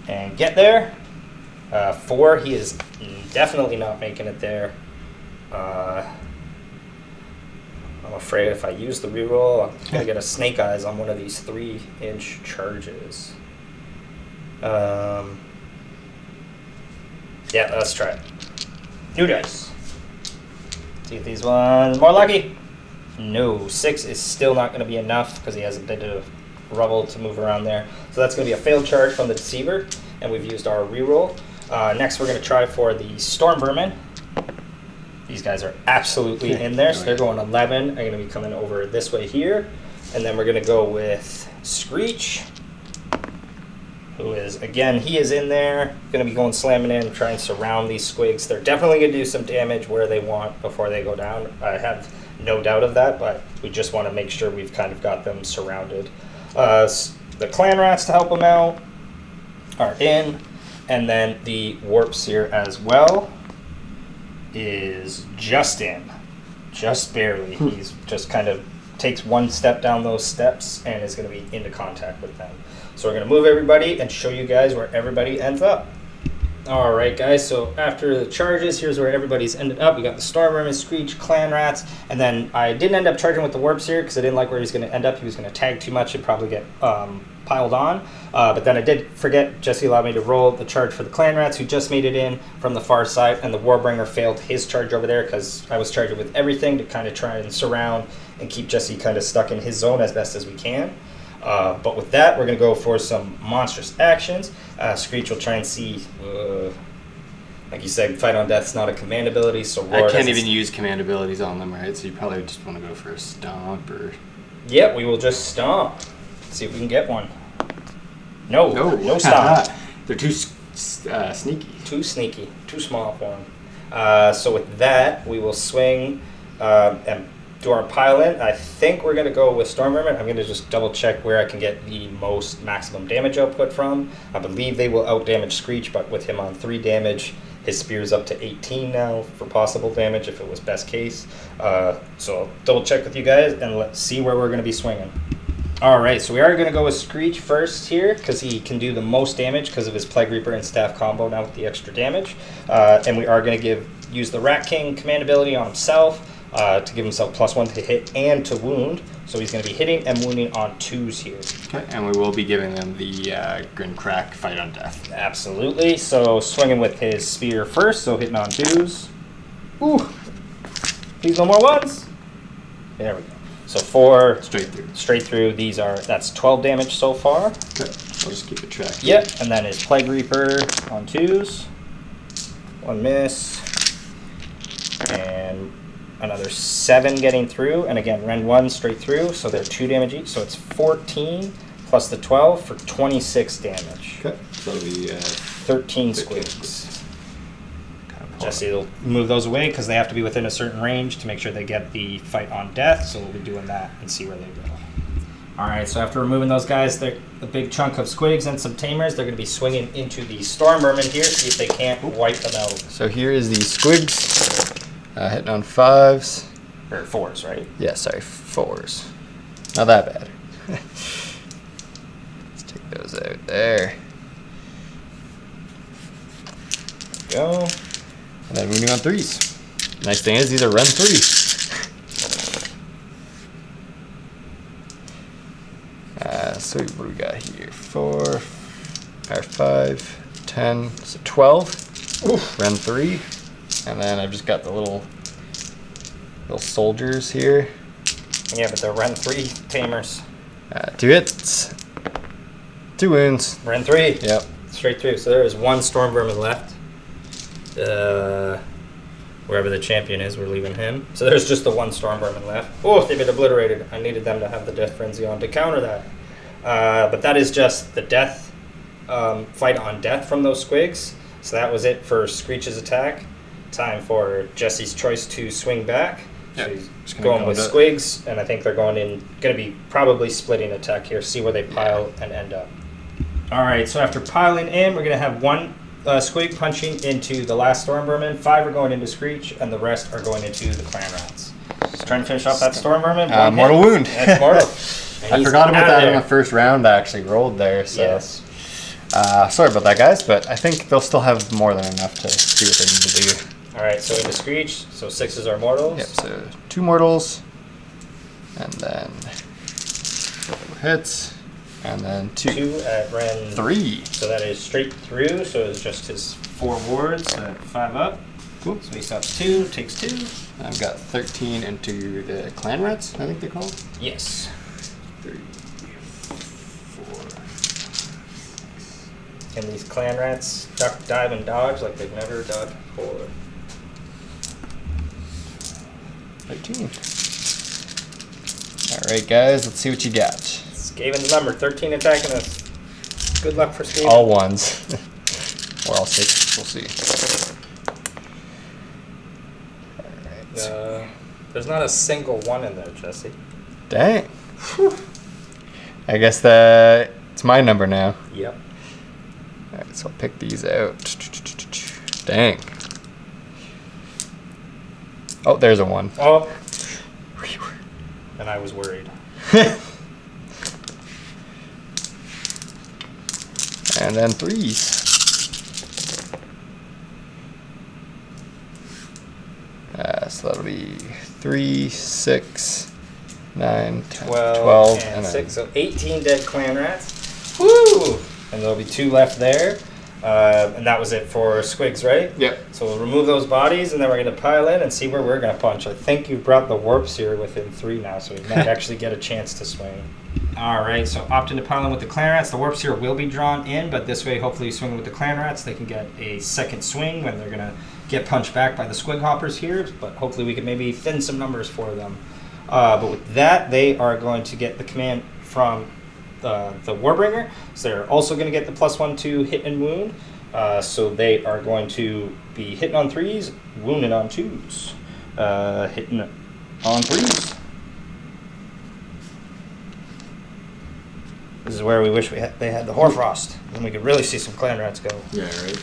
and get there. 4, he is definitely not making it there. I'm afraid if I use the reroll, I'm going to get a snake eyes on one of these 3-inch charges. Yeah, let's try it. New dice. See if these ones more lucky. No, 6 is still not going to be enough because he has a bit of rubble to move around there. So that's going to be a failed charge from the Deceiver, and we've used our reroll. Next, we're going to try for the Storm Vermin. These guys are absolutely in there, so they're going 11. They're going to be coming over this way here. And then we're going to go with Screech, who is, again, he is in there. Going to be going slamming in, trying to surround these squigs. They're definitely going to do some damage where they want before they go down. I have no doubt of that, but we just want to make sure we've kind of got them surrounded. the clan rats to help him out are in, and then the warp seer as well is just in, just barely. He's just kind of takes one step down those steps and is going to be into contact with them. So we're going to move everybody and show you guys where everybody ends up. All right, guys, so after the charges, here's where everybody's ended up. We got the Stormvermin, Screech, Clan Rats, and then I didn't end up charging with the Warp Seer because I didn't like where he was going to end up. He was going to tag too much and probably get piled on. But then I did forget, Jesse allowed me to roll the charge for the Clan Rats, who just made it in from the far side, and the Warbringer failed his charge over there because I was charging with everything to kind of try and surround and keep Jesse kind of stuck in his zone as best as we can. But with that, we're going to go for some monstrous actions. Screech will try and see, like you said, Fight on Death's not a command ability, so Roar I can't even use command abilities on them, right? So you probably just want to go for a stomp or... Yep, we will just stomp. See if we can get one. No stomp. They're too sneaky. Too sneaky. Too small for him. So with that, we will swing and do our pile-in. I think we're going to go with Stormvermin. I'm going to just double-check where I can get the most maximum damage output from. I believe they will out-damage Screech, but with him on 3 damage, his spear's up to 18 now for possible damage if it was best case. So I'll double-check with you guys, and let's see where we're going to be swinging. All right, so we are going to go with Screech first here because he can do the most damage because of his Plague Reaper and Staff combo now with the extra damage. And we are going to use the Rat King command ability on himself to give himself +1 to hit and to wound. So he's going to be hitting and wounding on 2s here. Okay, and we will be giving them the Grin Crack Fight on Death. Absolutely. So swinging with his spear first, so hitting on 2s. Ooh! Please no more 1s. There we go. So 4 straight through. That's 12 damage so far. Okay, I'll just keep it track. Yep, and then his Plague Reaper on 2s. 1 miss. And another 7 getting through. And again, Ren 1 straight through, so they're 2 damage each. So it's 14 plus the 12 for 26 damage. Okay, so that'll be 13 squigs. Jesse will move those away because they have to be within a certain range to make sure they get the Fight on Death, so we'll be doing that and see where they go. Alright, so after removing those guys, the big chunk of squigs and some tamers, they're going to be swinging into the Stormvermin here, see if they can't wipe them out. So here is the squigs, hitting on 5s. Or 4s, right? Yeah, sorry, 4s. Not that bad. Let's take those out there. Go. And then moving on 3s. Nice thing is these are run 3. So what do we got here? 4, or 5, 10, so 12. Oof. Run 3. And then I've just got the little soldiers here. Yeah, but they're run 3 tamers. 2 hits. 2 wounds. Run 3. Yep. Straight through. So there is 1 Stormvermin left. Wherever the champion is, we're leaving him. So there's just the 1 Stormvermin left. Oh, they've been obliterated. I needed them to have the Death Frenzy on to counter that. But that is just the death Fight on Death from those squigs. So that was it for Screech's attack. Time for Jesse's choice to swing back. Yep. So he's going with squigs, and I think they're going to be probably splitting attack here. See where they pile and end up. All right, so after piling in, we're going to have 1 squig punching into the last Stormvermin, 5 are going into Screech, and the rest are going into the Clan Rats. Just trying to finish off that Stormvermin. Mortal wound. That's mortal. I forgot about that in the first round. I actually rolled there. So. Yes. Sorry about that, guys, but I think they'll still have more than enough to do what they need to do. All right, so into Screech. So 6s are mortals. Yep. So 2 mortals, and then hits. And then 2 at Ren 3. So that is straight through. So it's just his 4 wards at 5 up. Cool. So he stops 2, takes 2. I've got 13 into the Clan Rats, I think they're called. Yes. 3, 4. And these Clan Rats duck, dive, and dodge like they've never dodged before. 13. All right, guys, let's see what you got. Skaven's number, 13 attacking us. Good luck for Skaven. All 1s. Or all 6, we'll see. All right. There's not a single 1 in there, Jesse. Dang. Whew. I guess the It's my number now. Yep. Alright, so I'll pick these out. Dang. Oh, there's a 1. Oh. And I was worried. And then 3s. So that'll be 3, 6, 9, 10, 12 and then 6. So 18 dead clan rats. Woo! And there'll be 2 left there. And that was it for Squigs, right? Yep. So we'll remove those bodies, and then we're going to pile in and see where we're going to punch. I think you brought the warps here within 3 now, so we might actually get a chance to swing. All right, so opt into piling with the clan rats. The warps here will be drawn in, but this way, hopefully, swinging with the clan rats, they can get a second swing when they're going to get punched back by the squig hoppers here. But hopefully, we can maybe thin some numbers for them. But with that, they are going to get the command from the Warbringer. So they're also going to get the +1/2 hit and wound. So they are going to be hitting on 3s, wounding on 2s, hitting on 3s. This is where we wish they had the Hoarfrost, and we could really see some clan rats go. Yeah, right.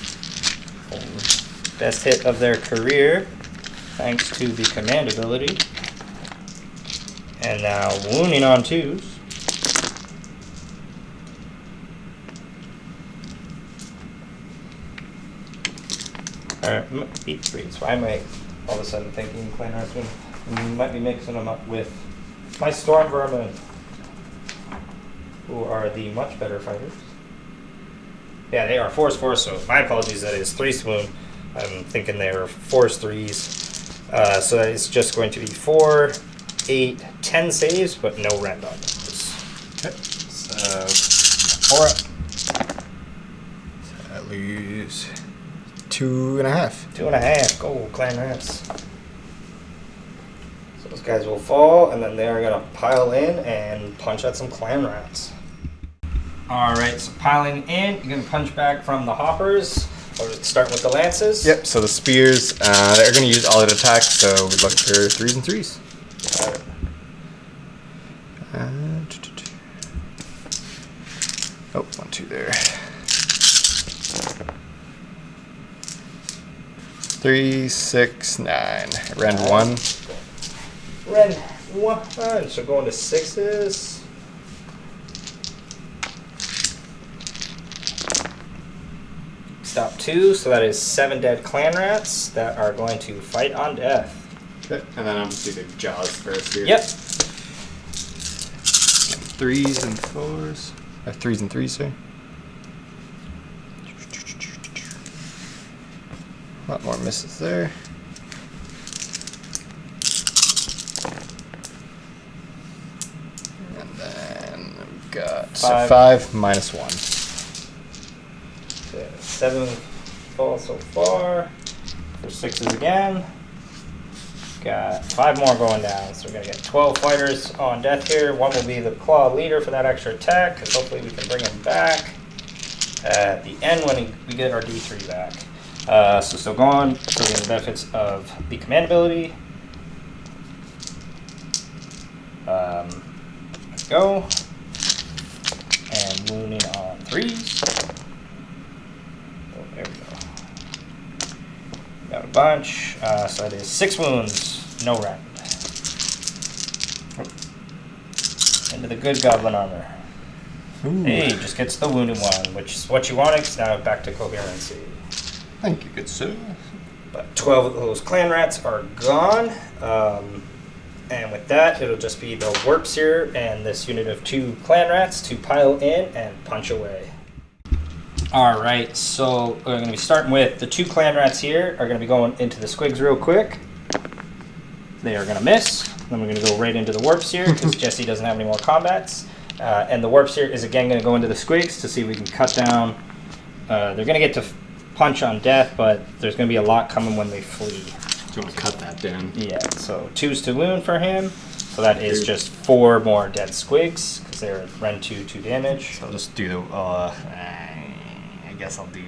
Best hit of their career, thanks to the command ability. And now wounding on 2s. Alright, beat 3s. So I might all of a sudden thinking clan rats might be mixing them up with my storm vermin, who are the much better fighters. Yeah, they are force 4, so my apologies, that is 3 swoon. I'm thinking they are force 3s. So that is just going to be 4, 8, 10 saves, but no rend on those. Okay. So 4 up. So I lose 2.5. 2.5. Go, clan rats. So those guys will fall, and then they're going to pile in and punch at some clan rats. Alright, so piling in, you're going to punch back from the hoppers. Or starting with the lances. Yep, so the spears, they're going to use all their attacks, so we look for 3s and 3s. Got it. Oh, 1, 2 there. 3, 6, 9. Rend 1. Rend 1. So going to 6s. Stop 2, so that is 7 dead clan rats that are going to fight on death. Okay, and then I'll just do the jaws first here. Yep. 3s and 4s. 3s and 3s, sorry. A lot more misses there. And then we've got 5 minus 1. 7 falls so far. For 6s again. Got 5 more going down, so we're going to get 12 fighters on death here. 1 will be the claw leader for that extra attack, because hopefully we can bring him back at the end when we get our D3 back. So still going, bringing the benefits of the command ability. Let's go. And wounding on 3s. Oh, there we go. Got a bunch. So that is 6 wounds, no rend. Into the good goblin armor. Ooh. Hey, just gets the wounded one, which is what you wanted, because now back to coherency. Thank you, good sir. But 12 of those clan rats are gone. And with that, it'll just be the warps here and this unit of 2 clan rats to pile in and punch away. Alright, so we're going to be starting with the 2 clan rats here are going to be going into the squigs real quick. They are going to miss. Then we're going to go right into the warps here because Jesse doesn't have any more combats. And the warps here is again going to go into the squigs to see if we can cut down. They're going to get to punch on death, but there's going to be a lot coming when they flee. Do you want to cut that down? Yeah, so 2s to wound for him. So that is just 4 more dead squigs because they're rend 2 damage. So I'll just do the. I guess I'll do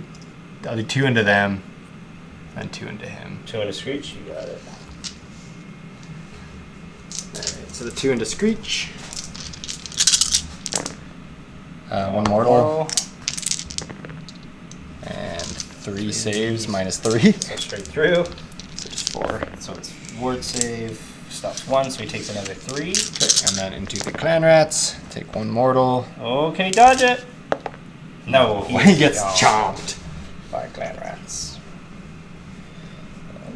2 into them, and 2 into him. 2 into Screech, you got it. Alright, so the 2 into Screech. 1 mortal. And 3 saves, -3. So straight through. So just 4. So it's ward save, stops 1, so he takes another 3. Okay. And then into the clan rats, take 1 mortal. Oh, can he dodge it? No, He gets chomped by clan rats.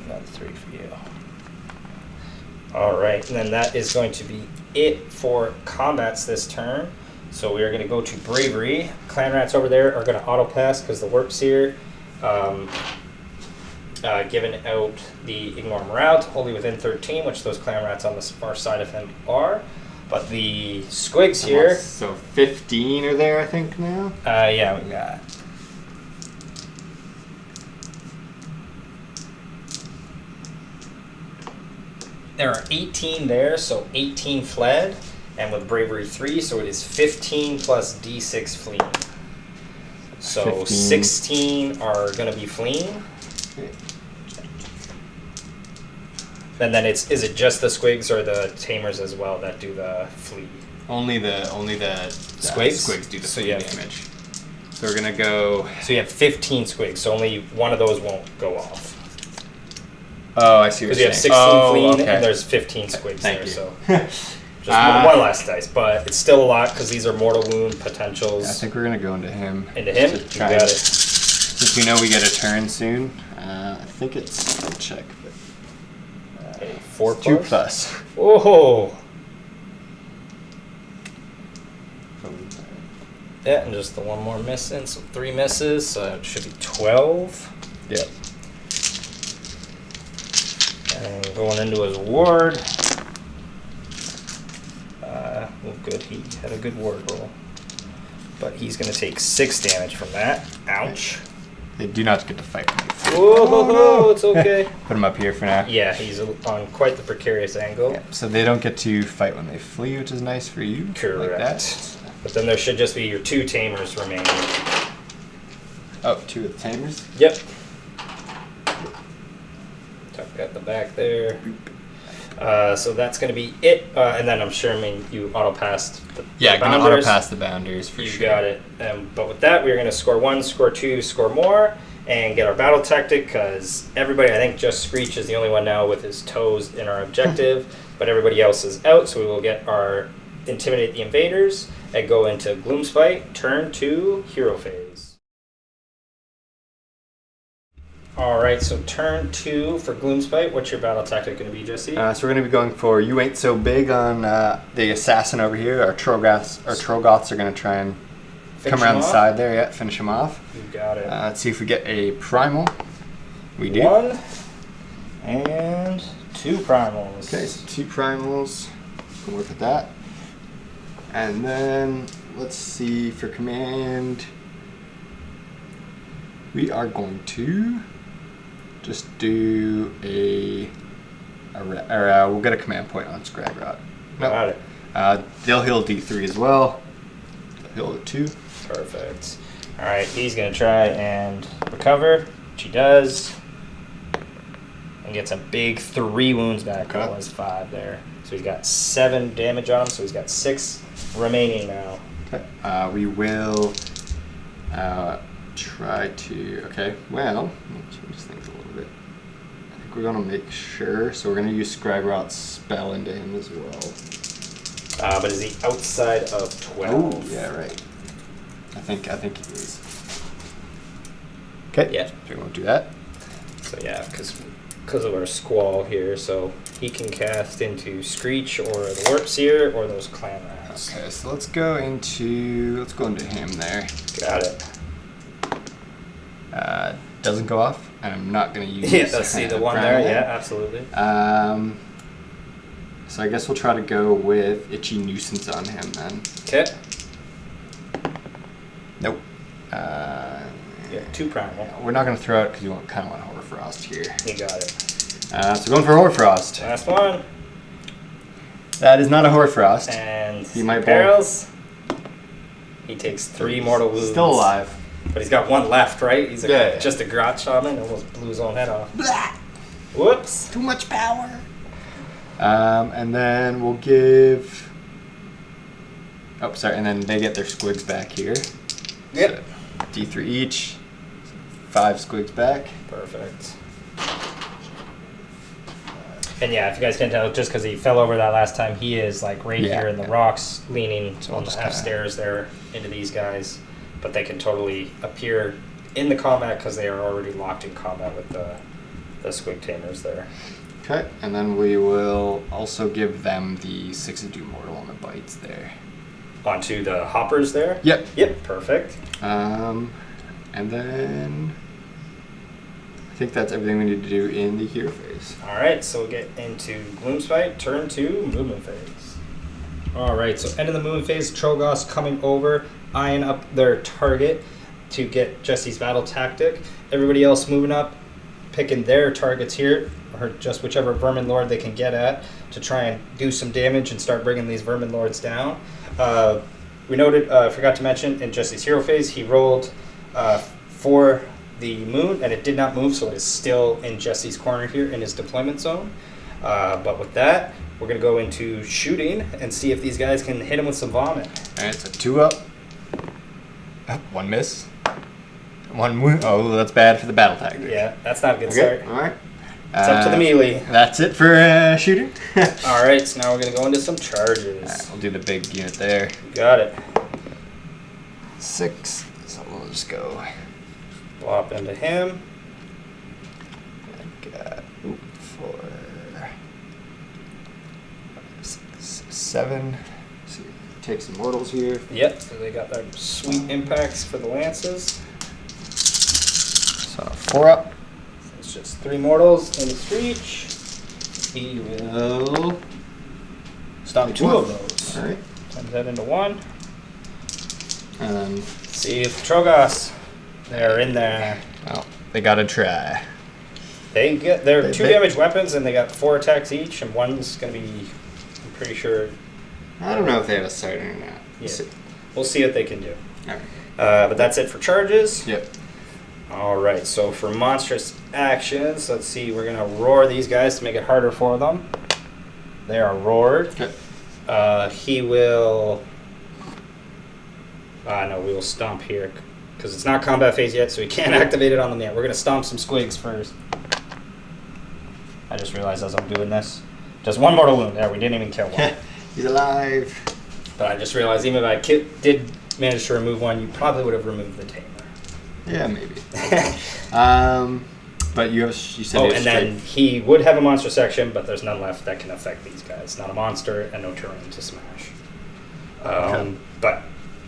Another 3 for you. Alright, and then that is going to be it for combats this turn. So we are going to go to bravery. Clan rats over there are going to auto pass because the warp's here. Giving out the ignore morale to only within 13, which those clan rats on the far side of him are. But the squigs here. So 15 are there, I think, now? Yeah, we got. There are 18 there, so 18 fled, and with bravery 3, so it is 15 plus d6 fleeing. So 15. 16 are going to be fleeing. And then is it just the squigs or the tamers as well that do the flee? Only the Squigs do the So flee yeah. damage. So we're gonna go. So you have 15 squigs, so only one of those won't go off. Oh, I see what Because you you're have saying. 16 fleeing okay. and there's 15 squigs Thank there. you. So just one last dice, but it's still a lot because these are mortal wound potentials. Yeah, I think we're gonna go into him. Into him? To You try got and- it. Since we know we get a turn soon, I think it's. I'll check. But, 4 2 plus? plus. Oh! Yeah, and just the one more missing, so 3 misses, so it should be 12. Yep. And going into his ward. Well, good, he had a good ward roll. But he's going to take 6 damage from that. Ouch. They do not get to fight with me. Whoa, it's okay. Put him up here for now. Yeah, he's on quite the precarious angle. Yeah, so they don't get to fight when they flee, which is nice for you. Correct. Like that. But then there should just be your 2 tamers remaining. Oh, 2 of the tamers? Yep. Tuck at the back there. So that's going to be it. And then I'm sure, you auto-passed the Yeah, the gonna bounders. auto-pass the bounders for You sure. got it. But with that, we're going to score 1, score 2, score more, and get our battle tactic, because everybody, I think just Screech is the only one now with his toes in our objective, but everybody else is out, so we will get our Intimidate the Invaders, and go into Gloomspite, turn 2, hero phase. Alright, so turn 2 for Gloomspite. What's your battle tactic going to be, Jesse? So we're going to be going for You Ain't So Big on the assassin over here. Our Trogoths are going to try and come around the side there. Yeah, finish him off. You got it. Let's see if we get a primal. We do. 1 and 2 primals. Okay, so 2 primals. We'll work with that. And then let's see for command. We are going to just do we'll get a command point on Scragrot. Got it. They'll heal D3 as well. They'll heal 2. Perfect. Alright, he's going to try and recover, which he does. And gets a big 3 wounds back. Okay. It was 5 there. So he's got 7 damage on him, so he's got 6 remaining now. Okay. We will try to. Okay, well, let's just think a little bit. I think we're going to make sure. So we're going to use Scragrot's spell into him as well. But is he outside of 12? Oh, yeah, right. I think he is. Okay. Yeah. So we won't do that. So yeah, because of our squall here, so he can cast into Screech or the Warp Seer or those clan rats. Okay, so let's go into him there. Got it. Doesn't go off, and I'm not going to use. Yeah, let's see the one there. primal. Yeah, absolutely. So I guess we'll try to go with Itchy Nuisance on him then. Okay. Nope. Yeah, 2 primal. We're not going to throw it because you kind of want Hoarfrost here. You got it. So going for Hoarfrost. Last one. That is not a Hoarfrost. And He might barrels. He takes 3 mortal wounds. Still alive. But he's got 1 left, right? He's Yeah. just a Grot Shaman. Almost blew his own head off. Blah! Whoops. Too much power. And then we'll give. Oh, sorry, and then they get their squigs back here. Yep. So D3 each. 5 squigs back. Perfect. And yeah, if you guys can tell, just because he fell over that last time, he is like right here in the rocks, leaning on the half stairs there into these guys. But they can totally appear in the combat because they are already locked in combat with the squig tamers there. Okay, and then we will also give them the 6 of Doom Mortal on the bites there. Onto the hoppers there? Yep. Yep, perfect. And then I think that's everything we need to do in the hero phase. Alright, so we'll get into GLOOMSPITE, turn 2, movement phase. Alright, so end of the movement phase, Trogoss coming over, eyeing up their target to get Jesse's battle tactic. Everybody else moving up, picking their targets here, or just whichever Vermin Lord they can get at to try and do some damage and start bringing these Vermin Lords down. We noted, forgot to mention, in Jesse's hero phase, he rolled for the moon, and it did not move, so it is still in Jesse's corner here in his deployment zone. But with that, we're going to go into shooting and see if these guys can hit him with some vomit. Alright, so 2 up. 1 miss. 1 wound. Oh, that's bad for the battle tactic. Yeah, that's not a good start. Alright. It's up to the melee. That's it for shooting. Alright, so now we're going to go into some charges. Alright, we'll do the big unit there. Got it. 6. So we'll just go. Flop into him. I got 4, 5, 6, 7. So take some mortals here. Yep, so they got their sweet impacts for the lances. So 4 up. So it's just 3 mortals in the screech. He will stop 2 of those. Alright. Turn that into 1. And See if Trogoss, they're in there. well, they gotta try. They get their 2 damage weapons and they got 4 attacks each, and one's gonna be, I'm pretty sure. I don't know if they have a sighting or not. Yeah. We'll see what they can do. Alright. But that's it for charges. Yep. Alright, so for monstrous actions, let's see, we're gonna roar these guys to make it harder for them. They are roared. Okay. He will. No, we will stomp here because it's not combat phase yet, so we can't activate it on them yet. We're gonna stomp some squigs first. I just realized as I'm doing this, just 1 mortal wound. There, we didn't even kill one. He's alive. But I just realized even if I did manage to remove one, you probably would have removed the tamer. Yeah, maybe. But you said. Oh, and then he would have a monster section, but there's none left that can affect these guys. Not a monster and no terrain to smash. But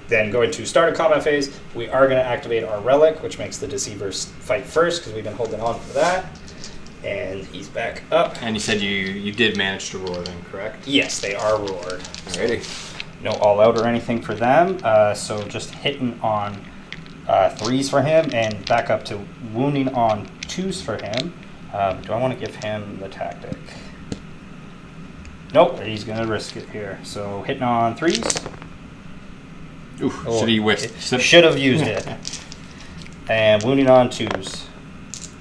then going to start a combat phase, we are going to activate our relic, which makes the deceivers fight first because we've been holding on for that. And he's back up. And you said you did manage to roar them, correct? Yes, they are roared. Alrighty. No all out or anything for them. So just hitting on 3s for him and back up to wounding on 2s for him. Do I want to give him the tactic? Nope, he's going to risk it here. So hitting on 3s. Oof, should he whip? Should have used it. And wounding on 2s.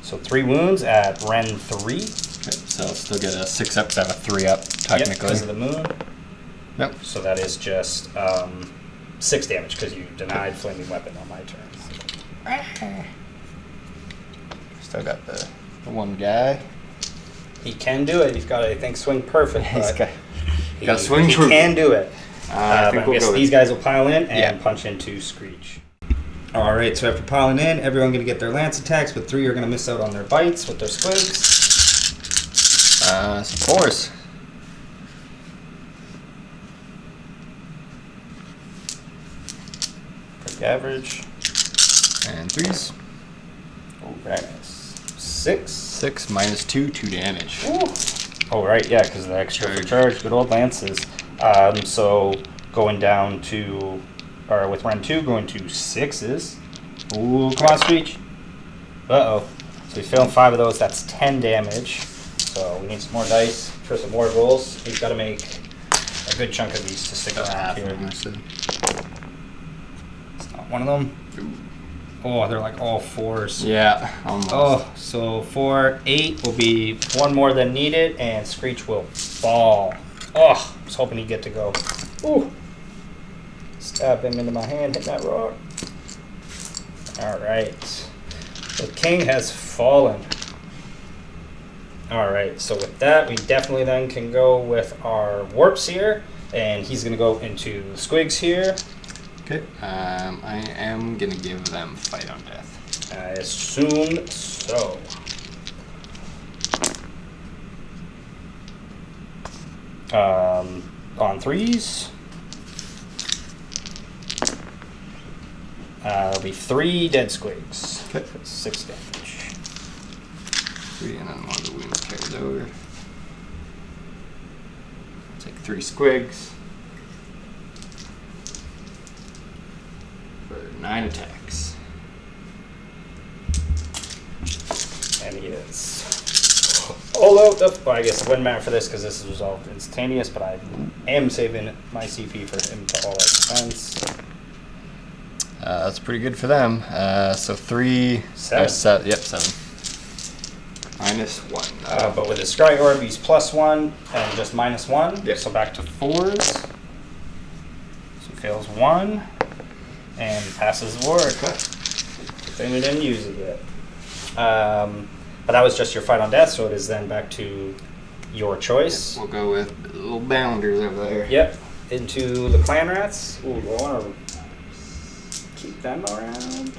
So 3 wounds at Ren 3. Okay, so I'll still get a 6 up, have a 3 up, technically. Yep, because of the moon. Yep. So that is just 6 damage because you denied flaming weapon on my turn. Still got the 1 guy. He can do it. He's got, I think, swing perfect. He's But got swing he true. can do it. I think but we'll I guess go these guys will pile in and Yeah. punch into Screech. Alright, so after piling in, everyone going to get their lance attacks, but 3 are going to miss out on their bites with their squigs. Some 4s. Pretty average. And 3s. Oh, very nice. 6. 6 minus 2, 2 damage. Ooh. Oh, right, yeah, because of the extra for charge. Good old lances. So going down to, or with Ren 2, going to 6s. Ooh, come on, Screech. Uh-oh. So he's failing 5 of those. That's 10 damage. So we need some more dice for some more rolls. He's got to make a good chunk of these to stick around here. It's not one of them. Oh, they're like all 4s. Yeah, almost. Oh, so 4, 8 will be 1 more than needed, and Screech will fall. Oh, I was hoping he'd get to go. Ooh. Stab him into my hand, hit that rock. Alright. The king has fallen. Alright, so with that, we definitely then can go with our warps here. And he's going to go into squigs here. Okay. I am going to give them fight on death. I assume so. On threes. It'll be 3 dead squigs. Okay. 6 damage. 3, and then one of the wounds carries over. Take 3 squigs. For 9 attacks. And he is all out. Well, I guess it wouldn't matter for this because this is resolved instantaneous, but I am saving my CP for him to all out defense. That's pretty good for them. So 3, 7. Yep, 7. -1. But with his Scry Orb, he's +1 and just -1. Yep. So back to 4s. So he fails 1 and passes the ward. Okay. Then we didn't use it yet. But that was just your fight on death, so it is then back to your choice. We'll go with the little bounders over there. Yep. Into the clan rats. Ooh, do I want to keep them around?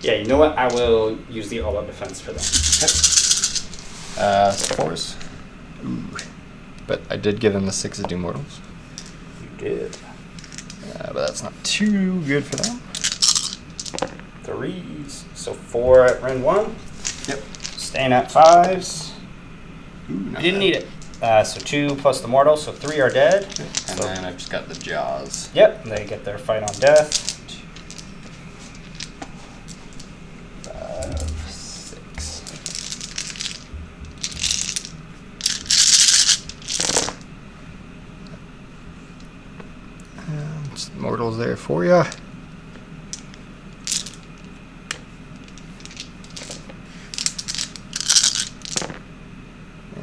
Yeah, you know what? I will use the all-out defense for them. Okay. 4s. Ooh. But I did give them the 6 Doom Mortals. You did. But that's not too good for them. 3s. So 4 at Ren 1. Yep. Staying at 5s. Ooh, You didn't need it. So 2 plus the mortal, so 3 are dead. Okay. And then I've just got the jaws. Yep, they get their fight on death. 5, 6. Just mortals there for you.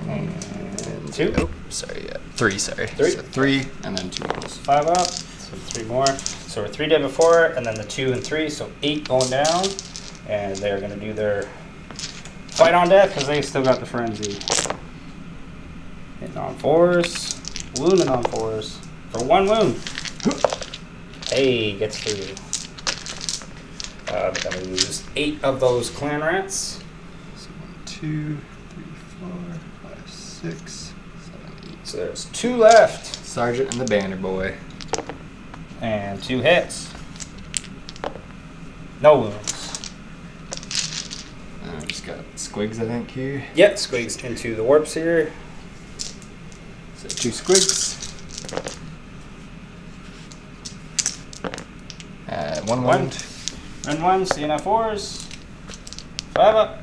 And 2. Oh, sorry, yeah. 3, sorry. 3. So 3 and then 2 mortals. 5 up, so 3 more. So we're 3 dead before, and then the 2 and 3, so 8 going down. And they're going to do their fight on death because they still got the frenzy. Hitting on 4s, wounding on 4s for 1 wound. Hey, gets through. But then we lose 8 of those clan rats. So 1, 2, 3, 4, 5, 6, 7, 8. So there's 2 left. Sergeant and the banner boy. And 2 hits. No wounds. I've just got squigs, I think, here. Yep, squigs into the warps here. So 2 squigs. 1 wound. Run 1, staying at 4s. 5 up.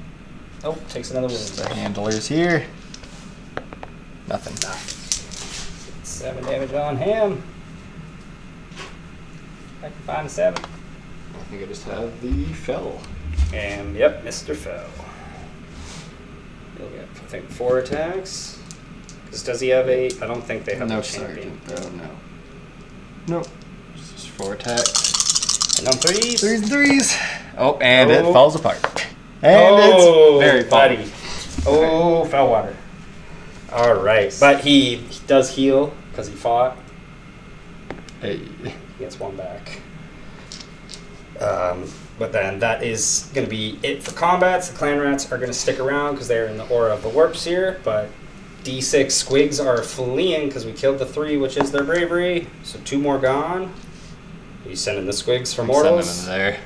Oh, takes another wound. The handlers here. Nothing. 7 damage on him. I can find a 7. I think I just have the fell. And yep, Mr. Fell. He'll get, I think, 4 attacks. Because does he have a? I don't think they have No a champion. sergeant, though, no. Nope. Just 4 attacks. And on 3s. 3s and 3s. Oh, and it falls apart. And it's very buddy. funny. Oh, fell water. All right, but he does heal because he fought. Hey. He gets 1 back. But then that is going to be it for combats. The clan rats are going to stick around because they're in the aura of the warps here. But D6 squigs are fleeing because we killed the 3, which is their bravery. So 2 more gone. Are you sending the squigs for mortals? Send them in there.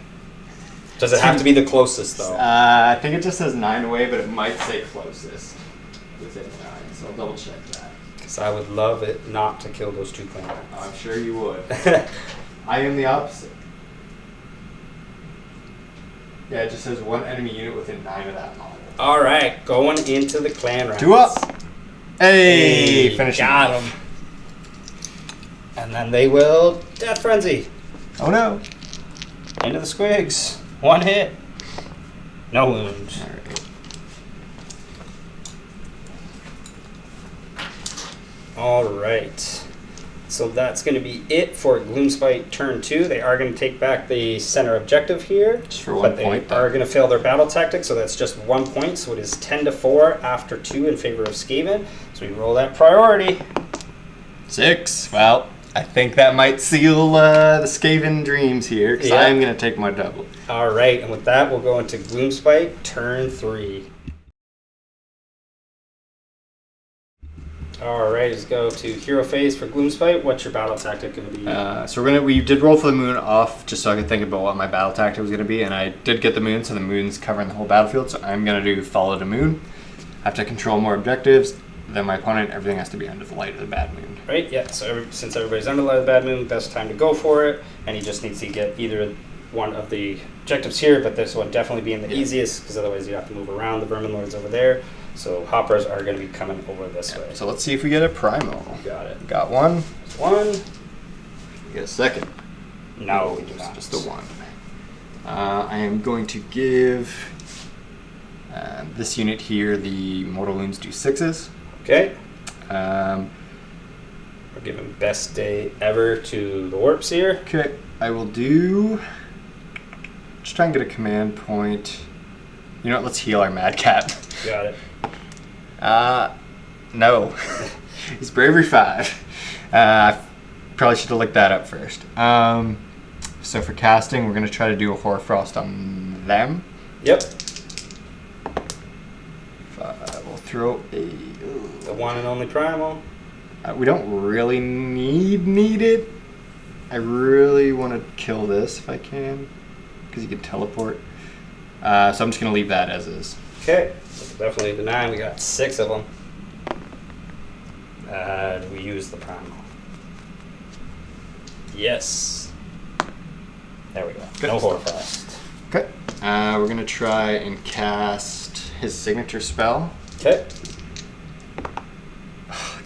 Does it have to be the closest though? I think it just says 9 away, but it might say closest within 9. So I'll double check that. Because I would love it not to kill those 2 clan rats. I'm sure you would. I am the opposite. Yeah, it just says 1 enemy unit within 9 of that model. All right, going into the clan rats. 2 up. Hey, finish got him. And then they will death frenzy. Oh no. Into the squigs. 1 hit. No wounds. All right. All right. So that's going to be it for GLOOMSPITE turn 2. They are going to take back the center objective here. Just for 1 point. They are going to fail their battle tactic, so that's just 1 point. So it is 10-4 after 2 in favor of SKAVEN. So we roll that priority. 6. Well, I think that might seal the SKAVEN dreams here, because I'm going to take my double. All right, and with that, we'll go into GLOOMSPITE turn 3. All right, let's go to hero phase for GLOOMSPITE. What's your battle tactic going to be? So we did roll for the moon off just so I could think about what my battle tactic was going to be, and I did get the moon, so the moon's covering the whole battlefield. So I'm going to do follow the moon. I have to control more objectives than my opponent. Everything has to be under the light of the bad moon. Right, yeah. So since everybody's under the light of the bad moon, best time to go for it. And he just needs to get either one of the objectives here, but this one definitely being the easiest, because otherwise you have to move around. The Vermin Lord's over there. So hoppers are going to be coming over this way. So let's see if we get a primal. Got it. Got one. One. We get a second. No, we do not. Just a one. I am going to give this unit here the mortal wounds do 6s. Okay. We're We're giving best day ever to the Warp Seer. Okay, I will do. Just try and get a command point. You know what? Let's heal our Madcat. Got it. No. He's bravery 5. I probably should have looked that up first. So for casting, we're going to try to do a Hoarfrost on them. Yep. We'll throw a... The one and only primal. We don't really need it. I really want to kill this if I can, because you can teleport. So I'm just going to leave that as is. Okay. So definitely the 9. We got 6 of them. Do we use the primal? Yes. There we go. Okay. No Hoarfrost. Okay. We're going to try and cast his signature spell. Okay.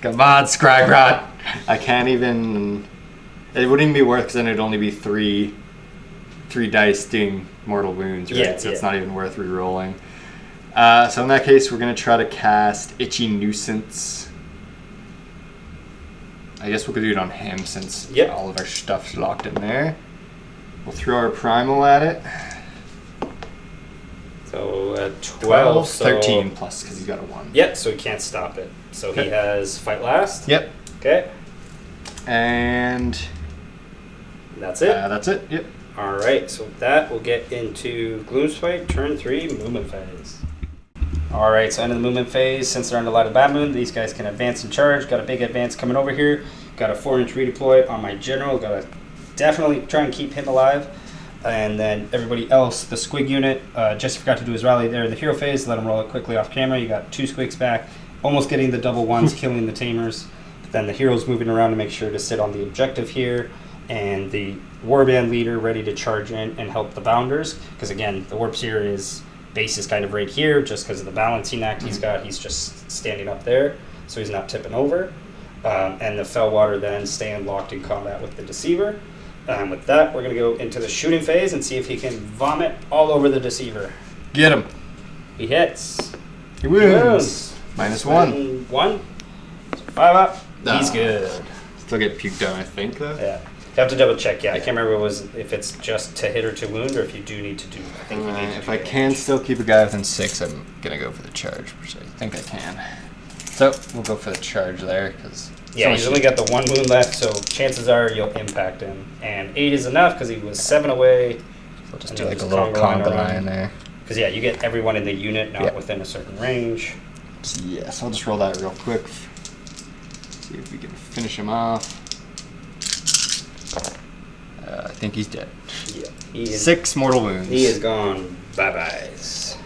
Come on, Scragrot. I can't even... It wouldn't even be worth, because then it'd only be three dice doing mortal wounds, right? Yeah, So it's not even worth re-rolling. So in that case, we're going to try to cast Itchy Nuisance. I guess we could do it on him, since all of our stuff's locked in there. We'll throw our primal at it. So 12. 13 plus, because he's got a 1. Yep, so he can't stop it. So he has fight last. Yep. Okay. And That's it. That's it. Yep. All right. So with that, we'll get into GLOOMSPITE turn 3 movement phase. All right. So end of the movement phase. Since they're under light of bad moon, these guys can advance and charge. Got a big advance coming over here. Got a 4-inch redeploy on my general. Got to definitely try and keep him alive. And then everybody else, the squig unit, just forgot to do his rally there in the hero phase. Let him roll it quickly off camera. You got 2 squigs back, almost getting the double ones, killing the tamers. But then the hero's moving around to make sure to sit on the objective here. And the warband leader ready to charge in and help the bounders. Because again, the warp seer is base is kind of right here just because of the balancing act he's got. He's just standing up there, so he's not tipping over. And the Fellwater then staying locked in combat with the Deceiver. With that, we're going to go into the shooting phase and see if he can vomit all over the Deceiver. Get him. He hits. He wounds. -1. 1. So 5 up. He's good. Still get puked out, I think, though. Yeah. You have to double check. Yeah, I can't remember if it's just to hit or to wound, or if you do need to do. I think you need to. If I can still keep a guy within 6, I'm going to go for the charge, which I think I can. So we'll go for the charge there, because... Yeah, he's only got the 1 wound left, so chances are you'll impact him. And 8 is enough because he was 7 away. So I'll just do like a little conga line there. Because yeah, you get everyone in the unit, not within a certain range. Yeah, so I'll just roll that real quick. See if we can finish him off. I think he's dead. Yeah, he is, 6 mortal wounds. He is gone. Bye-byes.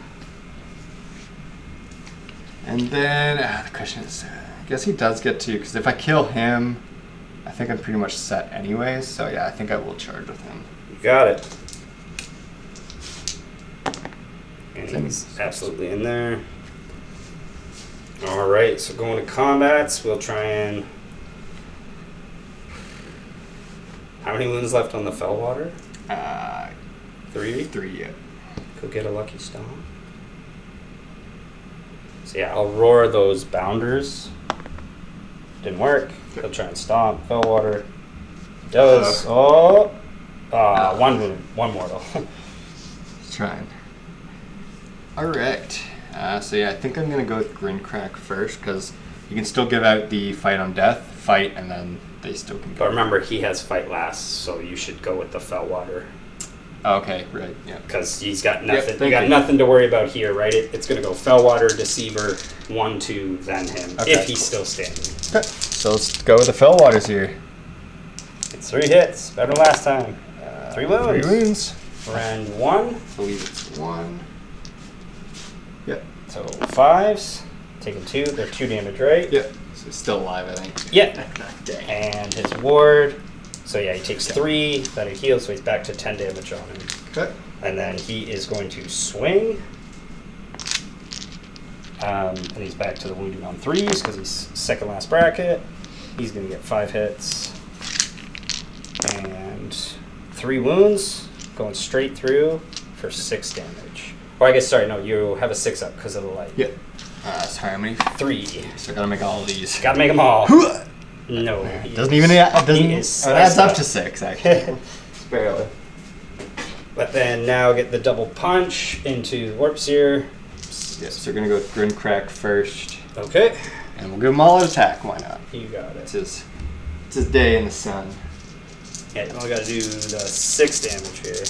And then the question is, I guess he does get to, because if I kill him, I think I'm pretty much set anyways. So yeah, I think I will charge with him. You got it. And he's absolutely in there. All right, so going to combats, we'll try and... How many wounds left on the Fellwater? 3? 3, yeah. Go get a lucky stone. So yeah, I'll roar those bounders Didn't work. He'll try and stomp. Fellwater. Does. One wound. One mortal. Trying. Alright. So yeah, I think I'm going to go with Grincrack first, because you can still give out the fight on death, fight, and then they still can go. But remember, he has fight last, so you should go with the Fellwater. Okay, right, yeah. Because he's got nothing. Yep, you got nothing to worry about here, right? It's going to go Fellwater, Deceiver, 1, 2, then him, Okay. if he's still standing. Okay. So let's go with the Fellwaters here. It's 3 hits, better than last time. 3 wounds. 3 wounds. Round 1. I believe it's 1. Yep. So 5s. Taking 2. They're 2 damage, right? Yep. So he's still alive, I think. Yeah. Dang. And his ward. So yeah, he takes 3. Then he heals, so he's back to 10 damage on him. Okay. And then he is going to swing. And he's back to the wounding on 3s because he's second last bracket. He's going to get 5 hits. And 3 wounds going straight through for 6 damage. Or I guess, sorry, no, you have a 6 up because of the light. Yep. Sorry, how many? 3. So I gotta make all of these. Gotta make them all. No. It doesn't even. It doesn't. He is It adds up sliced to 6 actually. Barely. But then now get the double punch into the Warp Seer. Yes, so we're gonna go with Grincrack first, Okay. and we'll give them all an attack. Why not? You got It's it. his day in the sun. Yeah, you only gotta do the 6 damage here.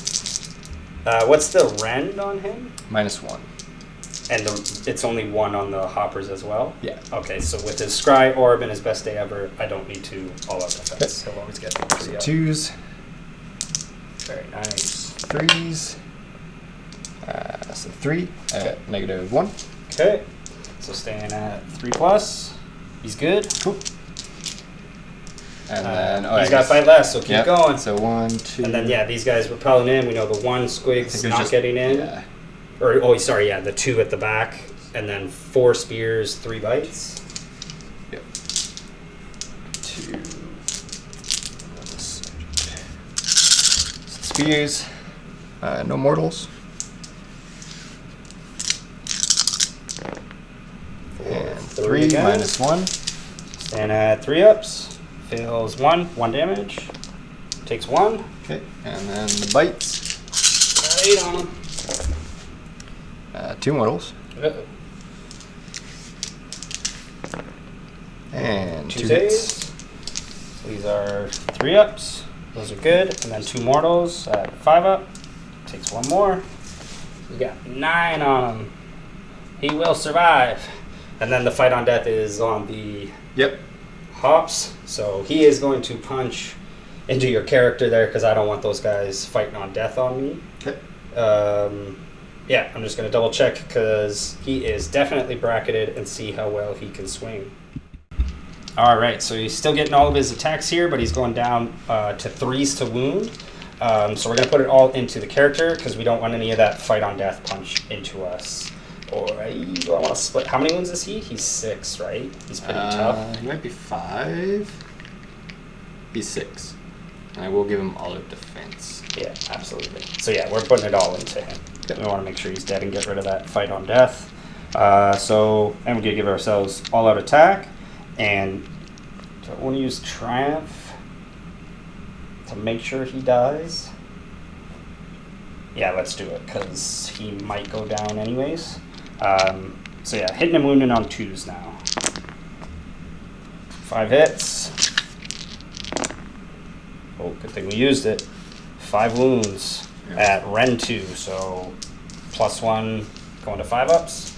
What's the rend on him? -1. And it's only 1 on the hoppers as well? Yeah. Okay, so with his Scry Orb and his best day ever, I don't need to all-out defense. He'll always get 3 up. 2s, Very nice. 3s. So 3 at -1. Okay, so staying at 3+. He's good. Cool. And then he's got fight less, so keep yep. going. So 1, 2. And then yeah, these guys were piling in. We know the 1 Squig's not just getting in. Yeah. Or oh, sorry, yeah, the 2 at the back, and then 4 spears, 3 bites. Yep. 2. Spears. No mortals. And 3 again. -1. And at 3 ups, fails 1 damage, takes 1. Okay, and then the bites. 8 on him. 2 mortals. Uh-oh. And 2 2 hits. saves. So these are 3 ups. Those are good. And then 2 mortals at 5 up. Takes 1 more. We got 9 on him. He will survive. And then the fight on death is on the Yep. hops. So he is going to punch into your character there because I don't want those guys fighting on death on me. Okay. Yeah, I'm just going to double check because he is definitely bracketed and see how well he can swing. All right, so he's still getting all of his attacks here, but he's going down to 3s to wound. So we're going to put it all into the character because we don't want any of that fight on death punch into us. Or I want to split. How many wounds is he? He's 6, right? He's pretty tough. He might be 5. He's 6. I will give him all of defense. Yeah, absolutely. So yeah, we're putting it all into him. We want to make sure he's dead and get rid of that fight on death. And we're going to give ourselves all-out attack. And do I want to use Triumph to make sure he dies? Yeah, let's do it, because he might go down anyways. So yeah, hitting and wounding on 2s now. 5 hits. Oh, good thing we used it. 5 wounds at Ren 2, so +1 going to 5 ups.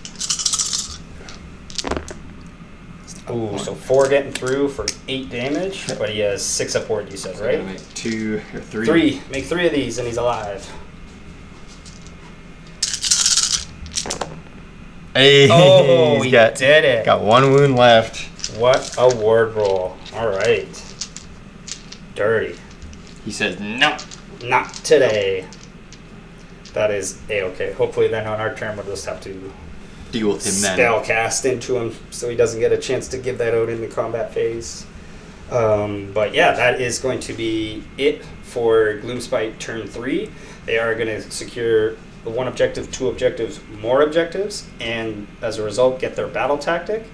Ooh, so 4 getting through for 8 damage, but he has 6 up ward, you said, So right? I'm gonna make 2 or 3. 3. Make 3 of these and he's alive. Hey, Oh, he's we got, did it. got 1 wound left. What a ward roll. All right. Dirty. He says no. Not today. That is A-okay. Hopefully then on our turn we'll just have to Deal with him then. spell cast into him so he doesn't get a chance to give that out in the combat phase. But yeah, that is going to be it for Gloomspite turn 3. They are going to secure 1 objective, 2 objectives, more objectives, and as a result get their battle tactic.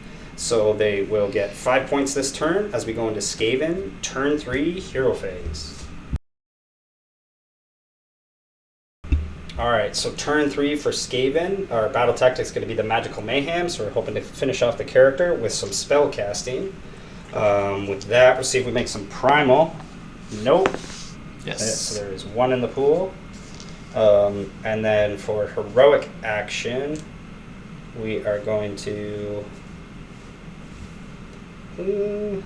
So they will get 5 points this turn as we go into SKAVEN, turn 3, hero phase. Alright, so turn 3 for SKAVEN, our battle tactic is going to be the Magical Mayhem, so we're hoping to finish off the character with some spell casting. With that, we'll see if we make some primal. Nope. Yes. So there is 1 in the pool. And then for heroic action, we are going to... I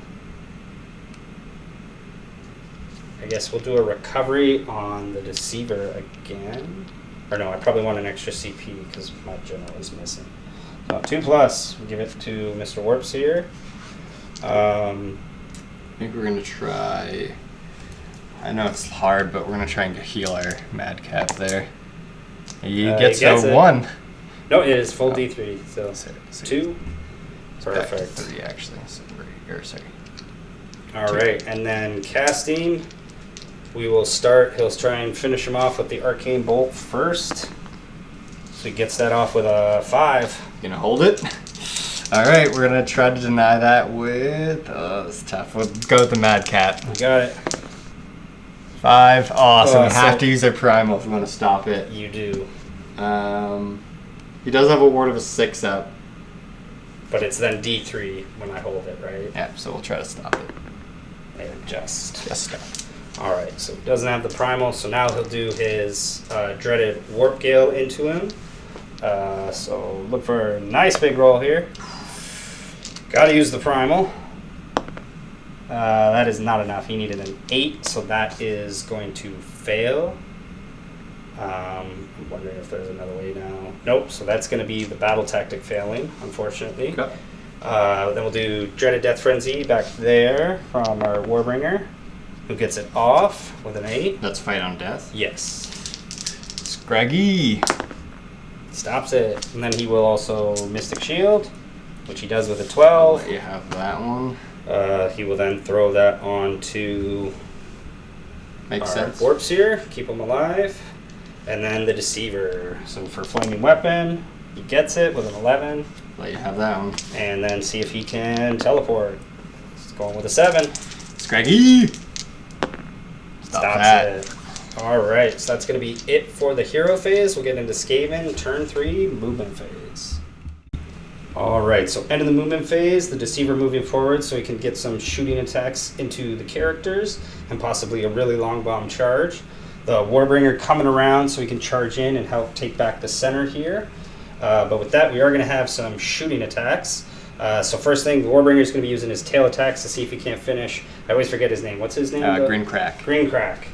guess we'll do a recovery on the Deceiver again. Or no, I probably want an extra CP because my general is missing. So 2+, we'll give it to Mr. Warps here. I think we're going to try... I know it's hard, but we're going to try and heal our Madcap there. He gets a 1. No, it is full D3, so 2. Perfect. 3 actually, so we're sorry. Alright, and then casting, we will start, he'll try and finish him off with the Arcane Bolt first. So he gets that off with a 5. You gonna hold it? Alright, we're gonna try to deny that with, this is tough, we'll go with the Madcap. You got it. 5, so we have to use our Primal if we want to stop it. You do. He does have a ward of a 6 up. But it's then D3 when I hold it, right? Yeah, so we'll try to stop it. And just stop. Alright, so he doesn't have the primal, so now he'll do his dreaded Warp Gale into him. So look for a nice big roll here. Gotta use the primal. That is not enough. He needed an 8, so that is going to fail. I'm wondering if there's another way now. Nope, so that's going to be the battle tactic failing, unfortunately. Okay. Then we'll do Dreaded Death Frenzy back there from our Warbringer, who gets it off with an 8. That's Fight on Death? Yes. Scraggy. Stops it. And then he will also Mystic Shield, which he does with a 12. You have that one. He will then throw that on to Makes our sense. Warps here, keep him alive. And then the Deceiver. So for Flaming Weapon, he gets it with an 11. Let you have that one. And then see if he can teleport. It's going with a 7. Scraggy! Stop Stops that. it. Alright, so that's going to be it for the hero phase. We'll get into SKAVEN, turn 3, movement phase. Alright, so end of the movement phase, the Deceiver moving forward so he can get some shooting attacks into the characters and possibly a really long bomb charge. The Warbringer coming around so he can charge in and help take back the center here. But with that, we are going to have some shooting attacks. So first thing, the Warbringer is going to be using his tail attacks to see if he can't finish. I always forget his name. What's his name? Green Crack. Green Crack.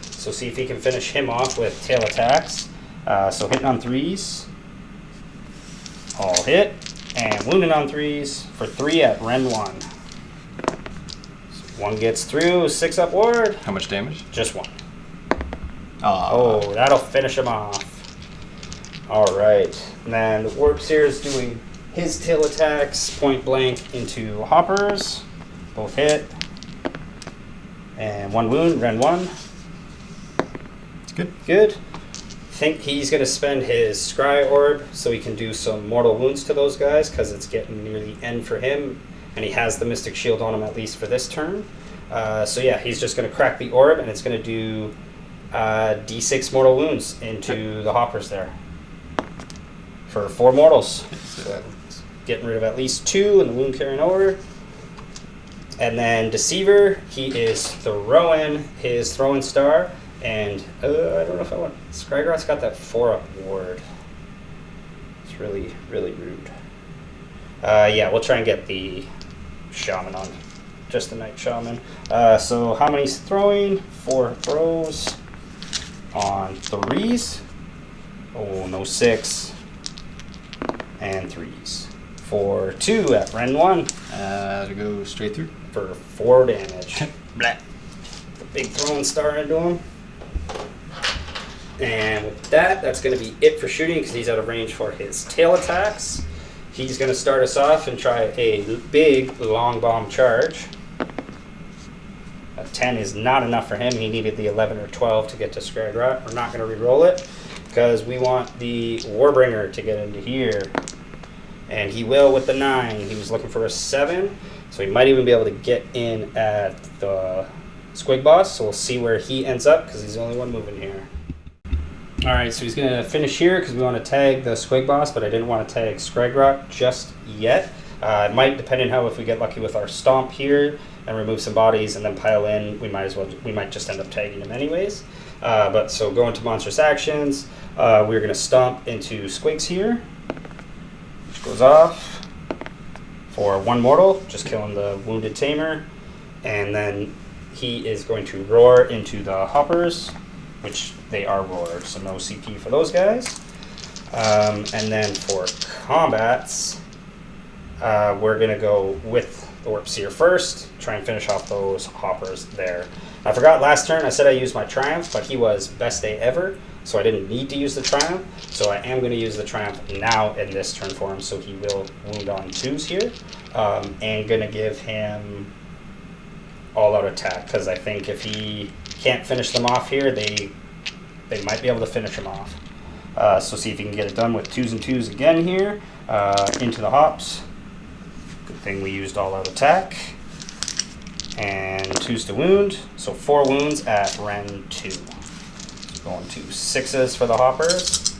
So see if he can finish him off with tail attacks. So hitting on 3s. All hit. And wounding on 3s for 3 at Ren 1. So 1 gets through, 6 up ward. How much damage? Just 1. Oh, That'll finish him off. Alright. And then the Warps here is doing his tail attacks point blank into hoppers. Both hit. And 1 wound, Ren 1. it's good. Good. Think he's going to spend his Scry Orb so he can do some mortal wounds to those guys because it's getting near the end for him. And he has the Mystic Shield on him at least for this turn. So yeah, he's just going to crack the orb and it's going to do D6 mortal wounds into the hoppers there for 4 mortals. So getting rid of at least 2 and the wound carrying over. And then Deceiver, he is throwing his throwing star, and I don't know if I want. Skrygrot's got that 4-up ward. It's really, really rude. Yeah, we'll try and get the Shaman on, just the Night Shaman. So how many's throwing? 4 throws on 3s. Oh, no 6. And 3s. For 2 at Ren 1. To go straight through. For 4 damage. Blah. The big throwing star into him. And with that, that's going to be it for shooting because he's out of range for his tail attacks. He's going to start us off and try a big long bomb charge. A 10 is not enough for him. He needed the 11 or 12 to get to Skrygrot. We're not going to re-roll it because we want the Warbringer to get into here. And he will with the 9. He was looking for a 7, so he might even be able to get in at the Squig Boss. So we'll see where he ends up because he's the only one moving here. All right, so he's going to finish here because we want to tag the Squig Boss, but I didn't want to tag Scragrot just yet. It might, depending how if we get lucky with our Stomp here and remove some bodies and then pile in, we might just end up tagging him anyways. But so going to monstrous actions, we're going to Stomp into Squigs here, which goes off for 1 mortal, just killing the wounded tamer, and then he is going to roar into the hoppers, which they are roared, so no CP for those guys. And then for combats, we're going to go with the Warp Seer first, try and finish off those hoppers there. I forgot last turn I said I used my Triumph, but he was best day ever, so I didn't need to use the Triumph. So I am going to use the Triumph now in this turn for him, so he will wound on 2s here. And going to give him all-out attack, because I think if he can't finish them off here, they might be able to finish him off. So see if you can get it done with 2s and 2s again here. Into the hops. Good thing we used all-out attack. And 2s to wound. So 4 wounds at Ren 2. So going to 6s for the hoppers.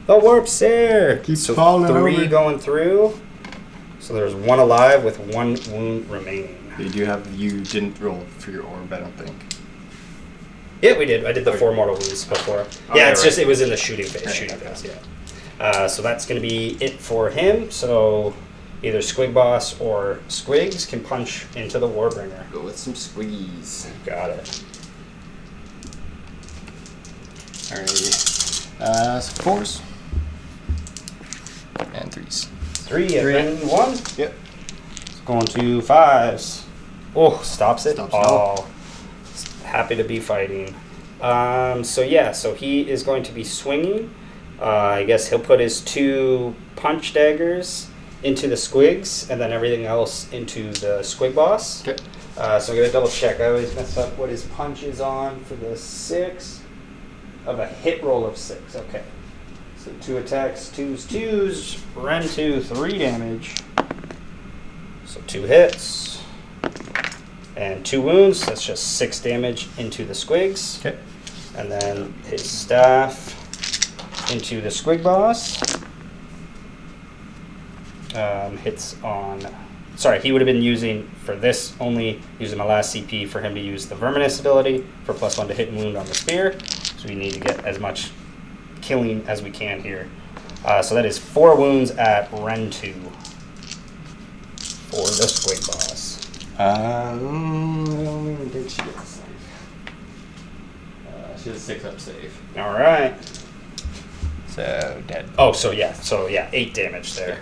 The Warp's there! Keeps so falling 3 over. going through. So there's 1 alive with 1 wound remaining. You didn't roll for your orb, I don't think. Yeah, we did. I did the 4 mortal wounds before. Oh, Yeah, it's right. just, it was in the shooting phase. Right, Shooting okay. phase, yeah. So that's going to be it for him. So either Squig Boss or Squigs can punch into the Warbringer. Go with some squeeze. Got it. Alrighty. So 4s. And 3s. 3 at Ren 1. Yep. Going to 5s. Oh, stops it. Stops it Oh, happy to be fighting. So yeah, so he is going to be swinging. I guess he'll put his 2 punch daggers into the Squigs and then everything else into the Squig Boss. Okay. So I'm going to double check. I always mess up what his punch is on for the 6 of a hit roll of 6. Okay. So 2 attacks, 2s, Ren 2, 3 damage. So 2 hits. And 2 wounds. That's just 6 damage into the Squigs. Okay. And then his staff into the Squig Boss. Hits on... Sorry, he would have been using, for this, only using the last CP for him to use the Verminous ability for +1 to hit and wound on the spear. So we need to get as much killing as we can here. So that is 4 wounds at Ren 2 for the Squig Boss. I don't even think she gets a save. She has a 6-up save. All right. So dead. Oh, so yeah, 8 damage there.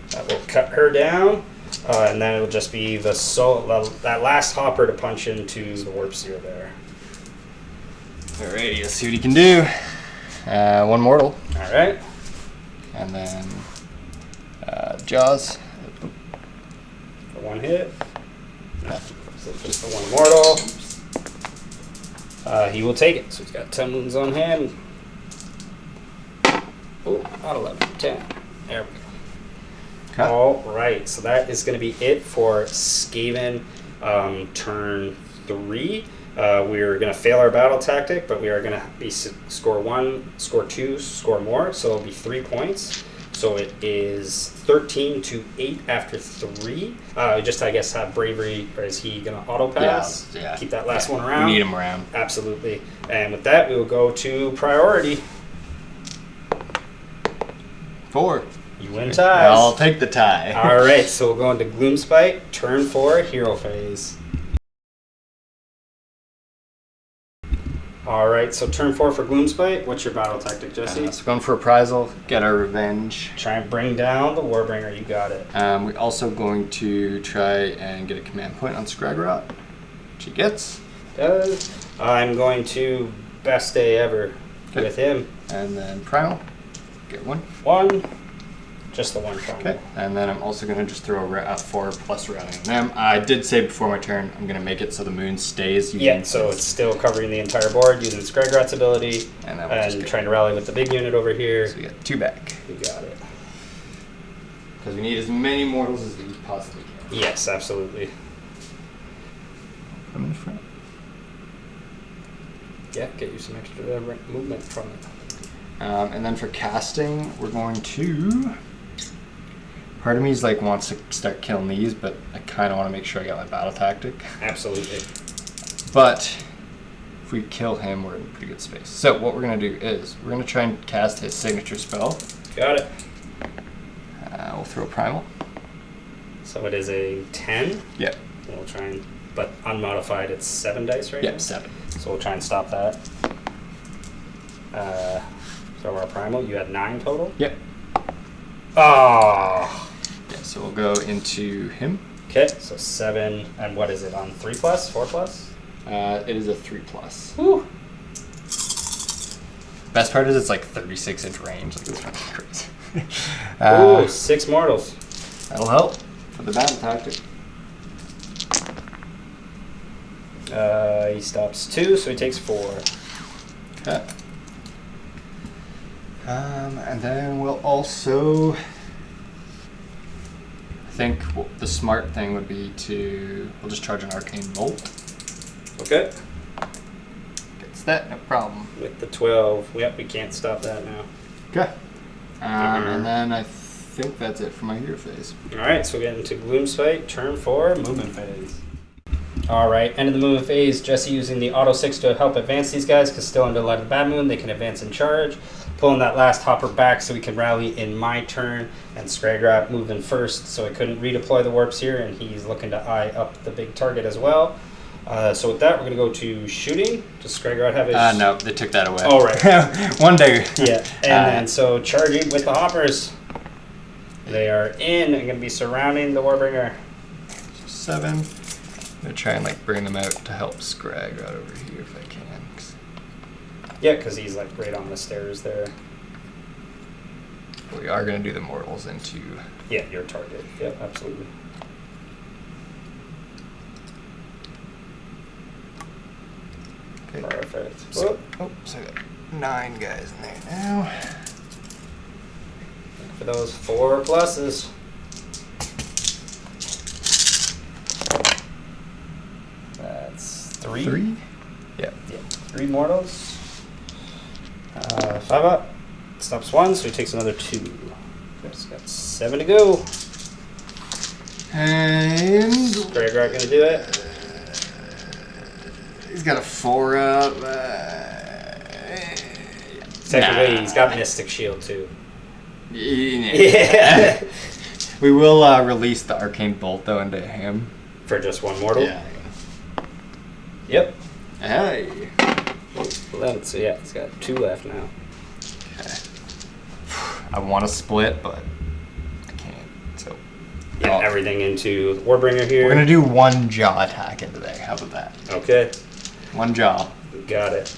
That will cut her down, and then it'll just be that last hopper to punch into the Warp Seer there. Alrighty, let's see what he can do. 1 mortal. All right. And then Jaws. For 1 hit. So just the 1 mortal. He will take it. So he's got 10 wounds on him. Oh, not 11, 10. There we go. Okay. All right, so that is going to be it for SKAVEN turn 3. We're going to fail our battle tactic, but we are going to be score 1, score 2, score more, so it'll be 3 points. So it is 13-8 after 3. Just, I guess, have bravery, or is he going to auto pass? Yeah. Keep that last one around? We need him around. Absolutely. And with that, we will go to priority. 4. You win ties. I'll take the tie. All right, so we'll go into GLOOMSPITE, turn 4, hero phase. All right, so turn 4 for GLOOMSPITE. What's your battle tactic, Jesse? So going for reprisal, get our revenge. Try and bring down the Warbringer. You got it. We're also going to try and get a command point on Scragrot, which he gets. Does. I'm going to best day ever with him. And then Primal, get 1. 1. Just the 1 Primal. Okay. And then I'm also going to just throw a 4 plus rally on them. I did say before my turn, I'm going to make it so the moon stays. Yeah, so it's still covering the entire board using Scragrot's ability And then we'll just and get trying to rally with the big unit over here. So we get 2 back. You got it. Because we need as many mortals as we possibly can. Yes, absolutely. I'm in the front. Yeah, get you some extra movement from it. And then for casting, we're going to... Part of me is like wants to start killing these, but I kind of want to make sure I got my battle tactic. Absolutely. But if we kill him, we're in pretty good space. So what we're going to do is we're going to try and cast his signature spell. Got it. We'll throw Primal. So it is a 10. Yep. We'll try and, but unmodified, it's 7 dice, right? Yep, 7. So we'll try and stop that. Throw our primal. You had 9 total? Yep. Oh. Yeah, so we'll go into him. Okay, so 7, and what is it, on 3+, 4+? It is a 3+. Woo. Best part is it's like 36-inch range. Like, it's really crazy. Ooh, 6 mortals. That'll help for the battle tactic. He stops 2, so he takes 4. Okay. And then we'll also... I think the smart thing would be to... We'll just charge an Arcane Bolt. Okay. Gets that, no problem. With the 12. Yep, we can't stop that now. Okay. And then I think that's it for my hero phase. Alright, so we get into GLOOMSPITE, turn 4, movement phase. Alright, end of the movement phase. Jesse using the auto 6 to help advance these guys, because still under Light of the Bad Moon, they can advance and charge. Pulling that last hopper back so we can rally in my turn, and Scragrat moving first, so I couldn't redeploy the warps here, and he's looking to eye up the big target as well. So with that, we're going to go to shooting. Does Scragrat have his... No, they took that away. Oh, right. One day. Yeah, and then so charging with the hoppers. They are in and going to be surrounding the Warbringer. 7. I'm going to try and like bring them out to help Scragrat over here if I can. Yeah, because he's like right on the stairs there. We are going to do the mortals into... Yeah, your target. Yep, absolutely. Okay. Perfect. So I got 9 guys in there now. For those 4 pluses. That's 3. 3? Yeah. 3 mortals. 5 up. Stops 1, so he takes another 2. He's got 7 to go. And... Scragrat gonna do it. He's got a 4 up. Technically, he's got Mystic Shield too. Yeah. We will release the Arcane Bolt though into him. For just 1 mortal? Yeah. Yep. Hey. 11, so yeah, he's got 2 left now. Okay. I want to split, but I can't. So. Yeah, everything into Warbringer here. We're gonna do 1 jaw attack into there. How about that? Okay. 1 jaw. Got it.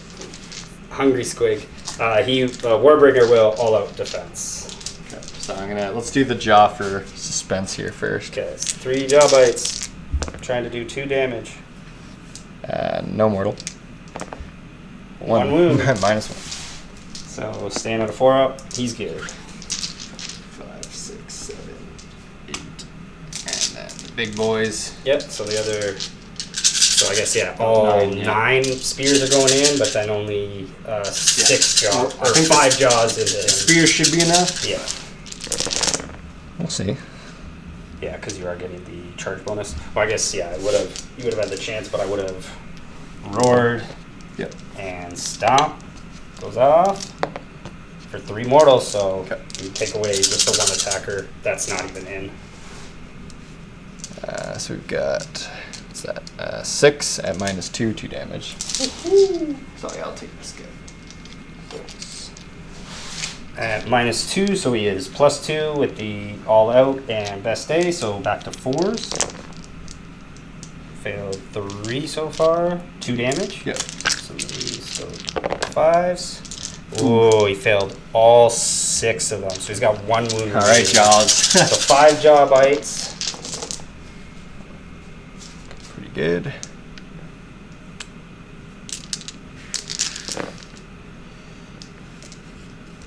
Hungry Squig. Warbringer will all-out defense. Okay. So let's do the jaw for suspense here first. Okay, it's 3 jaw bites. Trying to do 2 damage. No mortal. 1 wound. -1. So staying at a 4 up, he's good. 5, 6, 7, 8, and then the big boys. Yep. So the other. So I guess all 9 spears are going in, but then only 6 jaws or 5 jaws into him. Spears should be enough. Yeah. We'll see. Yeah, because you are getting the charge bonus. Well, I guess you would have had the chance, but I would have roared. Yep. And stomp goes off for 3 mortals. So you take away just the 1 attacker. That's not even in. So we've got what's that? 6 at -2, 2 damage. So yeah, I'll take this guy. At -2, so he is +2 with the all out and best day. So back to 4s. Failed 3 so far. 2 damage. Yep. So he's still 5s. Oh, he failed all 6 of them. So he's got 1 wound. All right, jaws. So 5 jaw bites. Pretty good.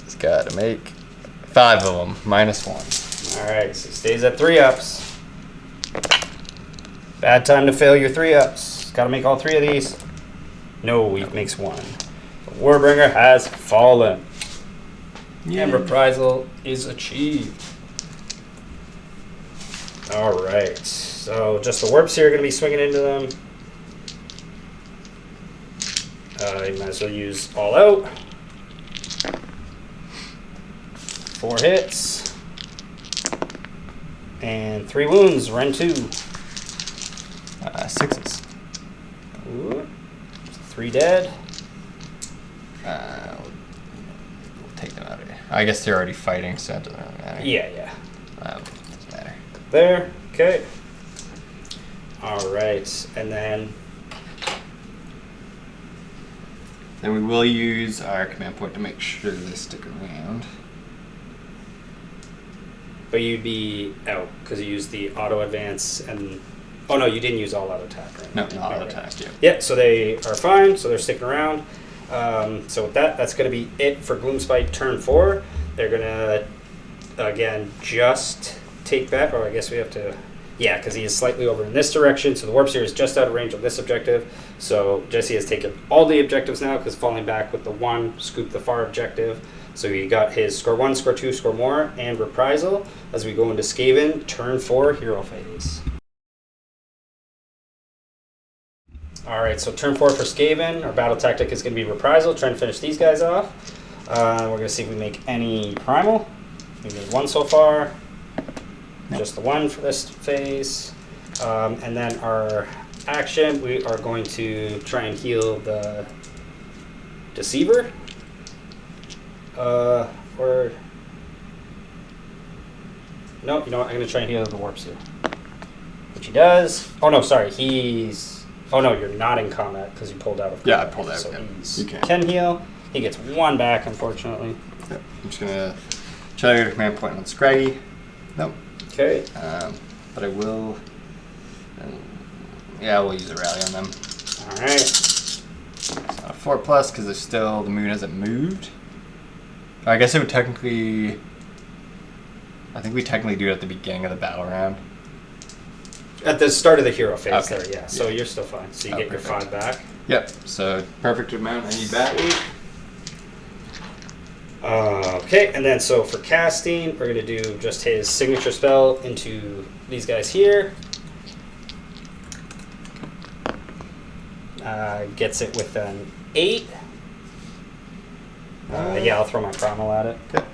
He's got to make 5 of them, -1. Alright, so he stays at 3-ups. Bad time to fail your 3-ups. Gotta make all 3 of these. No, he makes 1. The Warbringer has fallen. Yeah. And reprisal is achieved. Alright, so just the warps here are going to be swinging into them. You might as well use all out. 4 hits. And 3 wounds, Ren 2. 6s. Ooh. 3 dead. We'll take them out of here. I guess they're already fighting, so it doesn't really matter. Yeah. Doesn't matter. There. Okay. Alright, and then we will use our command point to make sure they stick around. but you'd be out because you used the auto advance and oh no, you didn't use all out attack, right? No, not auto attack. Yeah. Yeah, so they are fine, so they're sticking around. So with that, that's going to be it for Gloomspite turn 4. They're going to, again, just take back, or I guess we have to, yeah, because he is slightly over in this direction, so the Warp Sphere is just out of range of this objective. So Jesse has taken all the objectives now, because falling back with the 1, scoop the far objective. So he got his score 1, score 2, score more, and reprisal as we go into SKAVEN, turn 4, hero phase. Alright, so turn 4 for SKAVEN. Our battle tactic is going to be reprisal, trying to finish these guys off. We're going to see if we make any primal. We did 1 so far. Nope. Just the 1 for this phase. And then our action, we are going to try and heal the Deceiver. Or... No, you know what? I'm going to try and heal the Warp Sphere. Which he does. Oh no, sorry. He's... Oh no, you're not in combat because you pulled out of combat. Yeah, I pulled out. So yeah. he can heal. He gets 1 back, unfortunately. Yep. I'm just gonna try to get a command point on Scraggy. Nope. Okay. But I will. Yeah, we'll use a rally on them. All right. It's not a 4+ because there's still the moon hasn't moved. I guess it would technically. I think we technically do it at the beginning of the battle round. At the start of the hero phase, okay. there, yeah. So you're still fine. So you get perfect. your 5 back. Yep. So perfect amount I need bat weight. Okay, and then so for casting, we're going to do just his signature spell into these guys here. Gets it with an 8. Yeah, I'll throw my primal at it. Okay.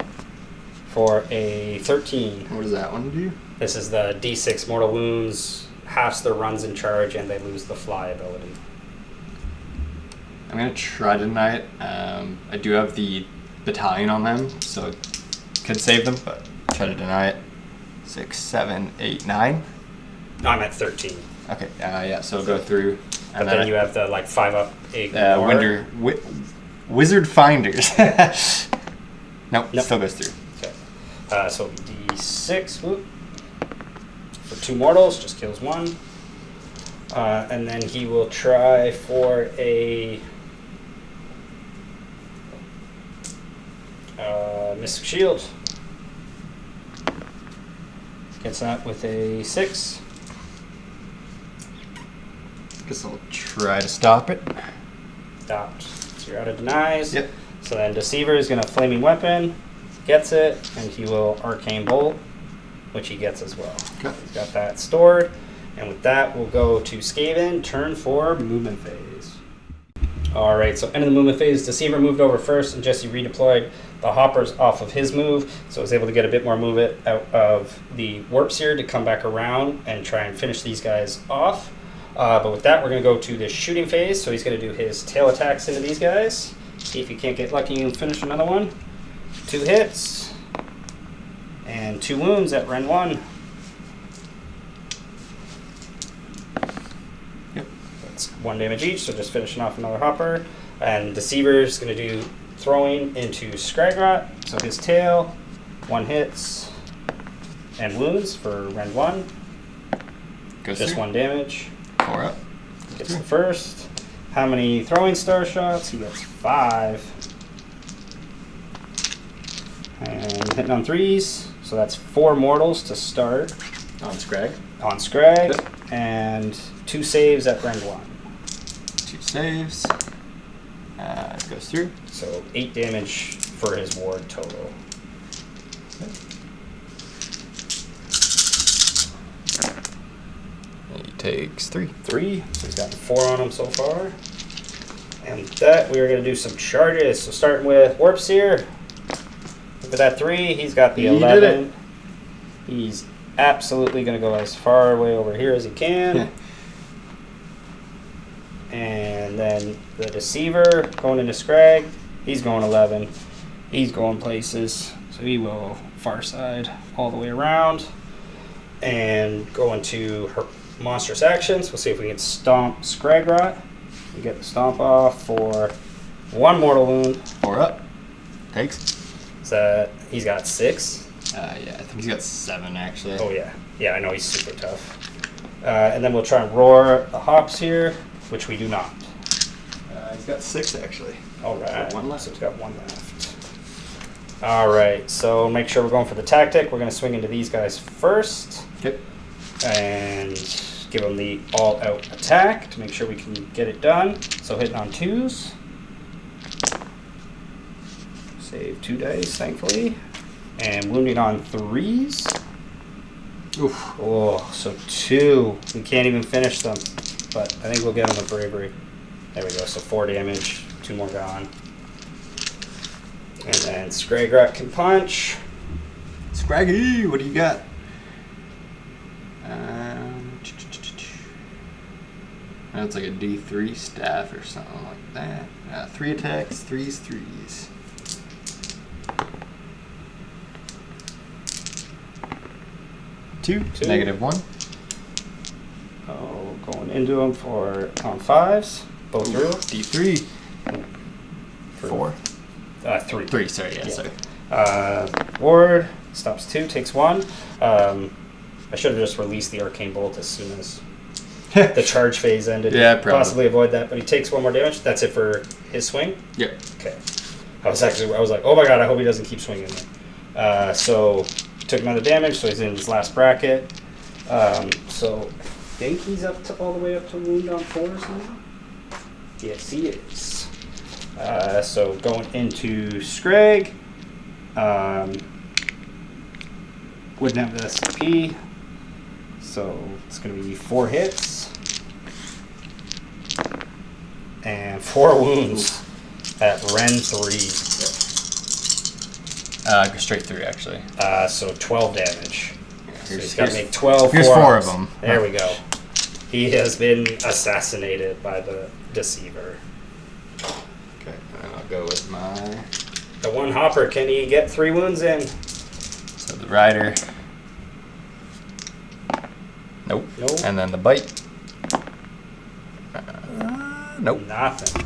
For a 13. What does that one do? This is the D6 mortal wounds, halves their runs in charge, and they lose the fly ability. I'm going to try to deny it. I do have the battalion on them, so it could save them, but try to deny it. 6, 7, 8, 9. No, I'm at 13. Okay, yeah, so it'll go through. And then you have the 5-up ignore. Wizard Finders. Nope, still goes through. Okay. So D6, whoop. For 2 mortals, just kills 1. And then he will try for a Mystic Shield. Gets that with a 6. Guess I'll try to stop it. Stopped. So you're out of denies. Yep. So then Deceiver is going to Flaming Weapon. Gets it, and he will Arcane Bolt, which he gets as well. Okay. He's got that stored. And with that, we'll go to SKAVEN, turn 4, movement phase. Alright, so end of the movement phase, Deceiver moved over first, and Jesse redeployed the hoppers off of his move, so I was able to get a bit more movement out of the Warp Sphere to come back around and try and finish these guys off. But with that, we're going to go to the shooting phase, so he's going to do his tail attacks into these guys. See if he can't get lucky and finish another one. 2 hits. And 2 wounds at Ren 1. Yep. That's 1 damage each, so just finishing off another hopper. And Deceiver is going to do throwing into Scragrot. So his tail, 1 hits, and wounds for Ren 1. Goes just through. 1 damage. 4 up. Gets the first. How many throwing star shots? He gets 5. And hitting on 3s. So that's 4 mortals to start On Scrag. on Scrag, Yep. and 2 saves at rank 1. 2 saves. It goes through. So 8 damage for his ward total. He takes 3. 3, so he's gotten 4 on him so far. And with that, we are going to do some charges. So starting with Warp Seer. Look at that 3, he's got the He 11. did it. He's absolutely going to go as far away over here as he can. And then the Deceiver going into Scrag, he's going 11. He's going places, so he will far side all the way around. And go into her monstrous actions. We'll see if we can stomp Scragrot. We get the stomp off for 1 mortal wound. 4 up. Takes. So he's got 6. Yeah, I think he's got 7 actually. Oh yeah, yeah, I know he's super tough. And then we'll try and roar the hops here, which we do not. He's got 6 actually. All right, So 1 left. So he's got 1 left. All right, so make sure we're going for the tactic. We're going to swing into these guys first. Okay. And give them the all-out attack to make sure we can get it done. So hitting on 2s. Save 2 dice, thankfully. And wounding on 3s. Oof. Oh, so 2. We can't even finish them. But I think we'll get them with bravery. There we go, so 4 damage. 2 more gone. And then Scragrot can punch. Scraggy, what do you got? That's like a D3 staff or something like that. 3 attacks, 3s. Two. -1. Oh, going into them for on 5s. Both through. D3. 4. 3. 3, sorry, yeah, Yeah. sorry. Ward stops 2, takes 1. I should have just released the Arcane Bolt as soon as the charge phase ended. Yeah, probably. Possibly avoid that, but he takes 1 more damage. That's it for his swing? Yep. Okay. I was like, oh my god, I hope he doesn't keep swinging there. So, took another damage, so he's in his last bracket. So, I think he's up to all the way up to wound on 4s now? Yes, he is. So, going into Scrag. Wouldn't have the SCP. So, it's going to be 4 hits. And 4 wounds at Ren 3. Go straight through, actually. So 12 damage. So he's Here's, got to make 12. here's 4 of them. There we go. He has been assassinated by the Deceiver. Okay, and I'll go with my... The 1 hopper, can he get 3 wounds in? So the rider. Nope. Nope. And then the bite. Nope. Nothing.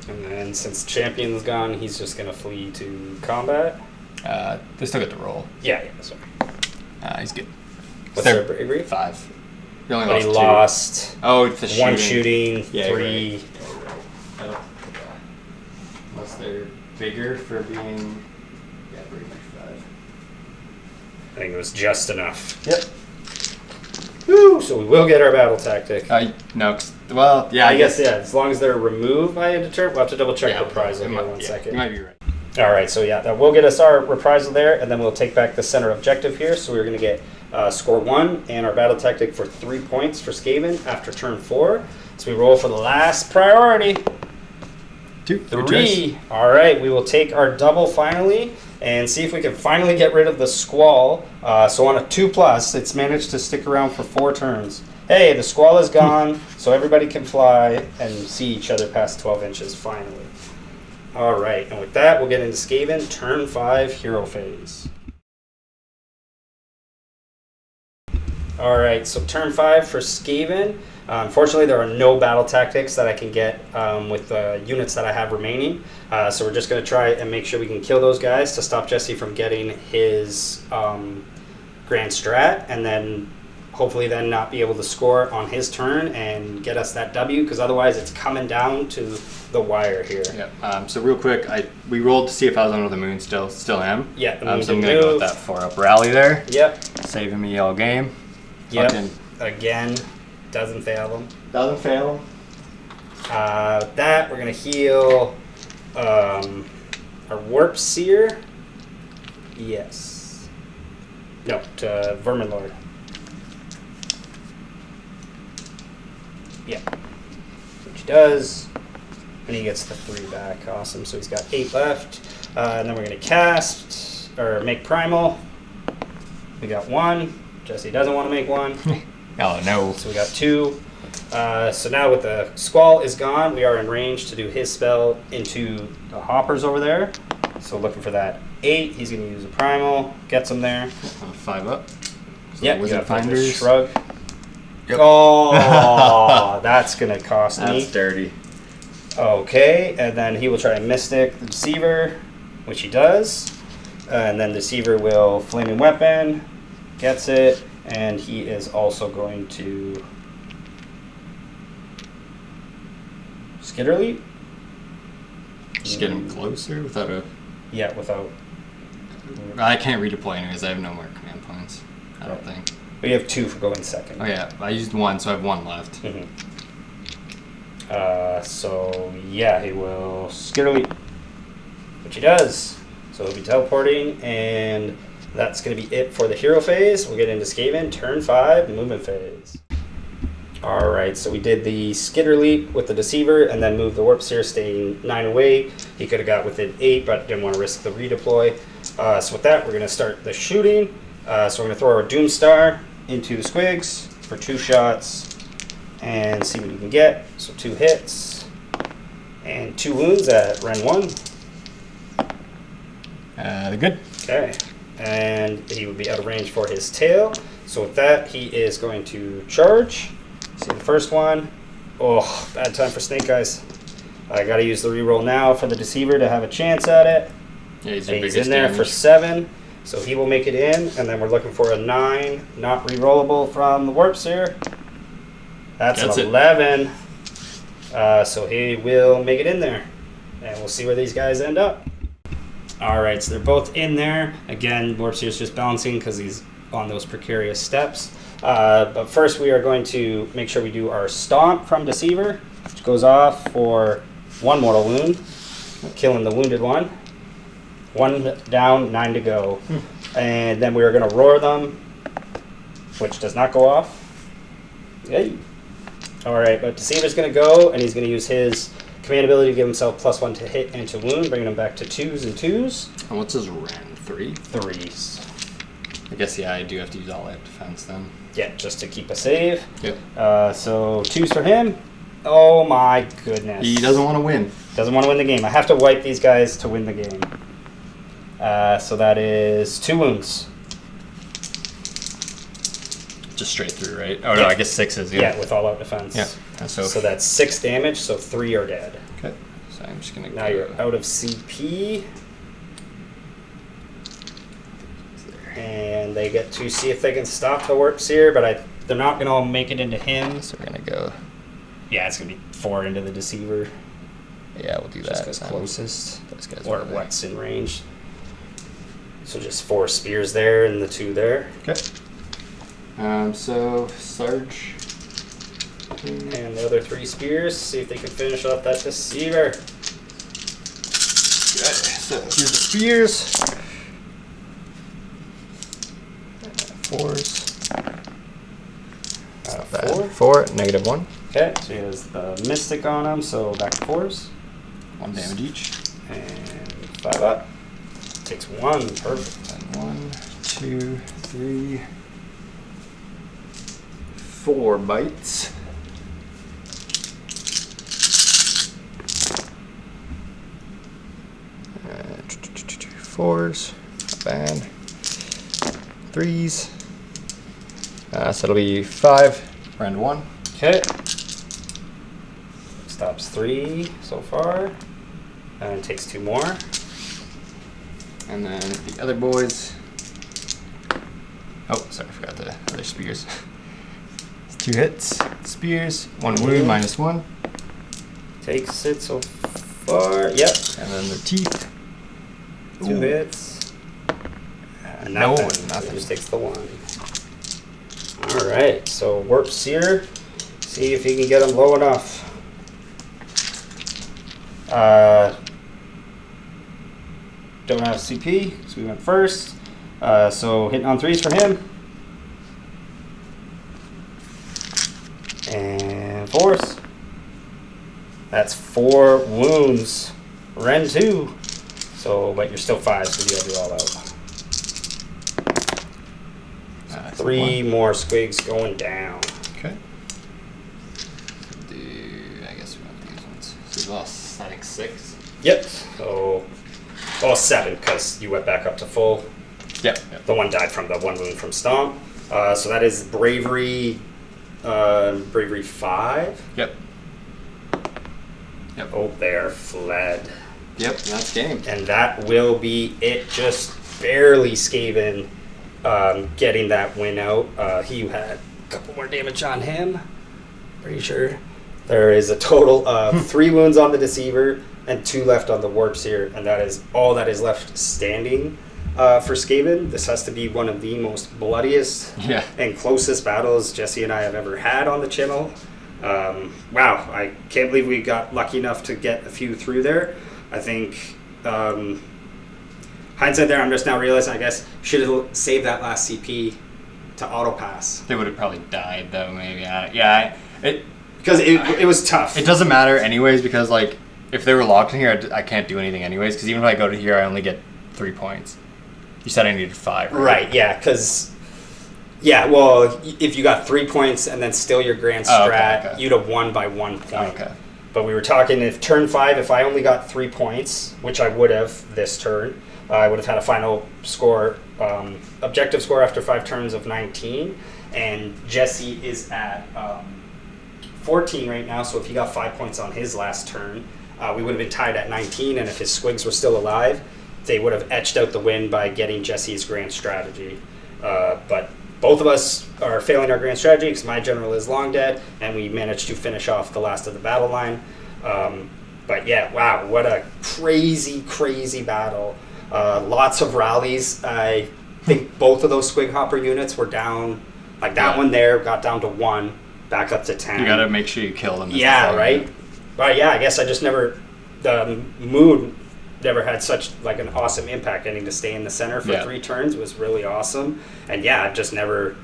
And then since Champion's gone, he's just going to flee to combat. They still get the roll. Yeah, sorry. He's good. What's their bravery? 5. He only But he lost 2. lost Oh, it's the 1 shooting, Yeah, 3. right. I don't unless they're bigger for being... Yeah, bravery 5. I think it was just enough. Yep. Woo! So we will get our battle tactic. No, well, yeah, I guess, yeah, as long as they're removed by a deterrent, we'll have to double check reprisal here one yeah, second. You might be right. Alright, so yeah, that will get us our reprisal there, and then we'll take back the center objective here. So we're going to get score 1 and our battle tactic for 3 points for SKAVEN after turn 4. So we roll for the last priority. 2. 3. Alright, we will take our double finally and see if we can finally get rid of the Squall. So on a 2+, it's managed to stick around for 4 turns. Hey, the Squall is gone, so everybody can fly and see each other past 12 inches finally. Alright, and with that, we'll get into SKAVEN, turn 5, hero phase. Alright, so turn 5 for SKAVEN. Unfortunately, there are no battle tactics that I can get with the units that I have remaining. So we're just going to try and make sure we can kill those guys to stop Jesse from getting his Grand Strat, and then hopefully then not be able to score on his turn and get us that W, because otherwise it's coming down to the wire here. Yeah. So real quick, we rolled to see if I was under the moon. Still am. Yeah. The moon so I'm did gonna go move. with that 4-up rally there. Yep. Saving me all game. Yep. Fucking Again, doesn't fail them. doesn't fail. That we're gonna heal our Warp Seer. Yes. No, to Vermin Lord. Yeah. Which he does. And he gets the 3 back. Awesome. So he's got 8 left. And then we're going to cast, or make Primal. We got 1. Jesse doesn't want to make 1. Oh, no. So we got 2. So now with the Squall is gone, we are in range to do his spell into the hoppers over there. So looking for that 8. He's going to use a Primal. Gets him there. 5 up. So Yeah, Wizard Finders. Shrug. Yep. Oh, that's going to cost me. That's dirty. Okay, and then he will try and Mystic the Deceiver, which he does. And then Deceiver will Flaming Weapon, gets it, and he is also going to Skitterleap. Just get him closer without a... Yeah, without. I can't redeploy anyways. I have no more command points. I don't think. We have 2 for going second. Oh yeah, I used 1, so I have 1 left. Mm-hmm. So yeah, he will Skitterleap, which he does. So he'll be teleporting, and that's going to be it for the hero phase. We'll get into SKAVEN, turn 5, movement phase. Alright, so we did the Skitterleap with the Deceiver, and then moved the Warp Seer, staying 9 away. He could have got within 8, but didn't want to risk the redeploy. So with that, we're going to start the shooting. So we're going to throw our Doomstar into the Squigs for 2 shots, and see what you can get. So 2 hits, and 2 wounds at Ren 1. Good. Okay, and he would be out of range for his tail. So with that, he is going to charge. See the first one. Oh, bad time for Snake Eyes. I got to use the reroll now for the Deceiver to have a chance at it. Yeah, he's And he's in there for 7, so he will make it in. And then we're looking for a 9, not rerollable from the Warp Seer. That's an 11. So he will make it in there. And we'll see where these guys end up. Alright, so they're both in there. Again, Warp Seer's just balancing because he's on those precarious steps. But first we are going to make sure we do our Stomp from Deceiver, which goes off for 1 mortal wound, killing the wounded one. 1 down, 9 to go. And then we are going to Roar them, which does not go off. Yay. Alright, but Deceiver's going to go, and he's going to use his command ability to give himself +1 to hit and to wound, bringing him back to 2s and 2s. And what's his Ren? 3? 3s. I guess, yeah, I do have to use all out defense then. Yeah, just to keep a save. Yep. So 2s for him. Oh my goodness. He doesn't want to win. Doesn't want to win the game. I have to wipe these guys to win the game. So that is 2 wounds. Just straight through, right? Oh, no, I guess 6s. Yeah, with all out defense. Yeah. So that's 6 damage, so 3 are dead. Okay. So I'm just going to Now you're out of CP. And they get to see if they can stop the Warp Seer, but they're not going to make it into him. So we're going to go... Yeah, it's going to be 4 into the Deceiver. Yeah, we'll do that. Just because closest. Those guys Or over there. what's in range. So just 4 spears there and the 2 there. Okay. So Sarge. And the other 3 spears. See if they can finish off that Deceiver. Okay, so here's the spears. 4s. 4. 4, -1. Okay, so he has the Mystic on him, so back to 4s. 1 damage each. And 5 up. Takes 1, perfect. And 1, 2, 3, 4 bites. Fours, not bad. 3s. So it'll be 5, round 1. Okay. Stops 3 so far. And takes 2 more. And then the other boys. Oh, sorry, I forgot the other spears. 2 hits. Spears. 1 wound, -1. Takes it so far. Yep. And then the teeth. 2 hits. No, Nothing. nothing. Just takes the 1. All right. So Warp Seer. See if you can get him low enough. Don't have CP, so we went first. So hitting on 3s for him. And 4s. That's 4 wounds. Ren 2. So, but you're still 5, so you gotta do all out. 3 more squigs going down. Okay. I guess we want these ones. So we lost, I think, 6. Yep. So, well, 7 because you went back up to full. Yep. The one died from the 1 wound from Stomp. So that is Bravery. Bravery 5. Yep. Oh, they're fled. Yep, that's game. And that will be it. Just barely SKAVEN getting that win out. He had a couple more damage on him. Pretty sure. There is a total of 3 wounds on the Deceiver and 2 left on the Warp Seer, and that is all that is left standing for SKAVEN. This has to be one of the most bloodiest and closest battles Jesse and I have ever had on the channel. Wow, I can't believe we got lucky enough to get a few through there. I think hindsight there, I'm just now realizing I guess should have saved that last CP to auto pass. They would have probably died though, maybe. Because it was tough. It doesn't matter anyways because like if they were locked in here, I can't do anything anyways because even if I go to here, I only get 3 points. You said I needed 5, right? Right, yeah, because well, if you got 3 points and then still your grand strat, okay. you'd have won by 1 point. Okay. But we were talking if turn 5, if I only got 3 points, which I would have this turn, I would have had a final score, objective score after 5 turns of 19, and Jesse is at 14 right now. So if he got 5 points on his last turn, we would have been tied at 19. And if his squigs were still alive, they would have etched out the win by getting Jesse's grand strategy. But both of us are failing our grand strategy because my general is long dead, and we managed to finish off the last of the battle line. But yeah, wow, what a crazy, crazy battle. Lots of rallies. I think both of those Squig Hopper units were down, like that one there got down to 1, back up to 10. You gotta make sure you kill them. Yeah, right? But yeah, I guess I just never, the moon never had such like an awesome impact. Getting to stay in the center for 3 turns was really awesome. And yeah, I've just never,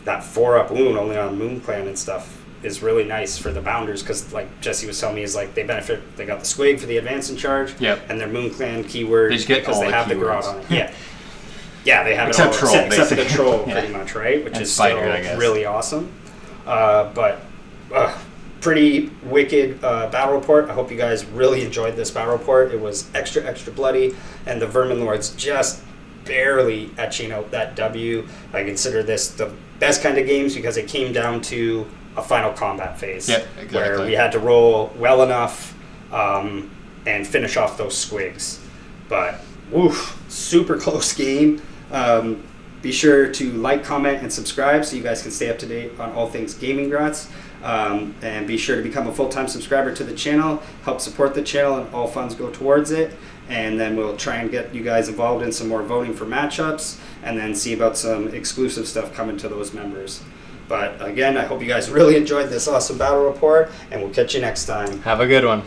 that 4-up wound only on Moon Clan and stuff is really nice for the Bounders because like Jesse was telling me is like they benefit, they got the Squig for the advance in charge and their Moon Clan keyword they just get because all they have the Garrote on it. Yeah, they have except it all troll, except for the troll pretty much, right? Which and is spider, still I guess. really awesome. But pretty wicked battle report. I hope you guys really enjoyed this battle report. It was extra, extra bloody, and the Vermin Lords just barely etching out that W. I consider this the best kind of games because it came down to a final combat phase where we had to roll well enough and finish off those squigs. But woof, super close game. Be sure to like, comment, and subscribe so you guys can stay up to date on all things Gaming Grats. And be sure to become a full-time subscriber to the channel, help support the channel, and all funds go towards it. And then we'll try and get you guys involved in some more voting for matchups, and then see about some exclusive stuff coming to those members. But again, I hope you guys really enjoyed this awesome battle report, and we'll catch you next time. Have a good one.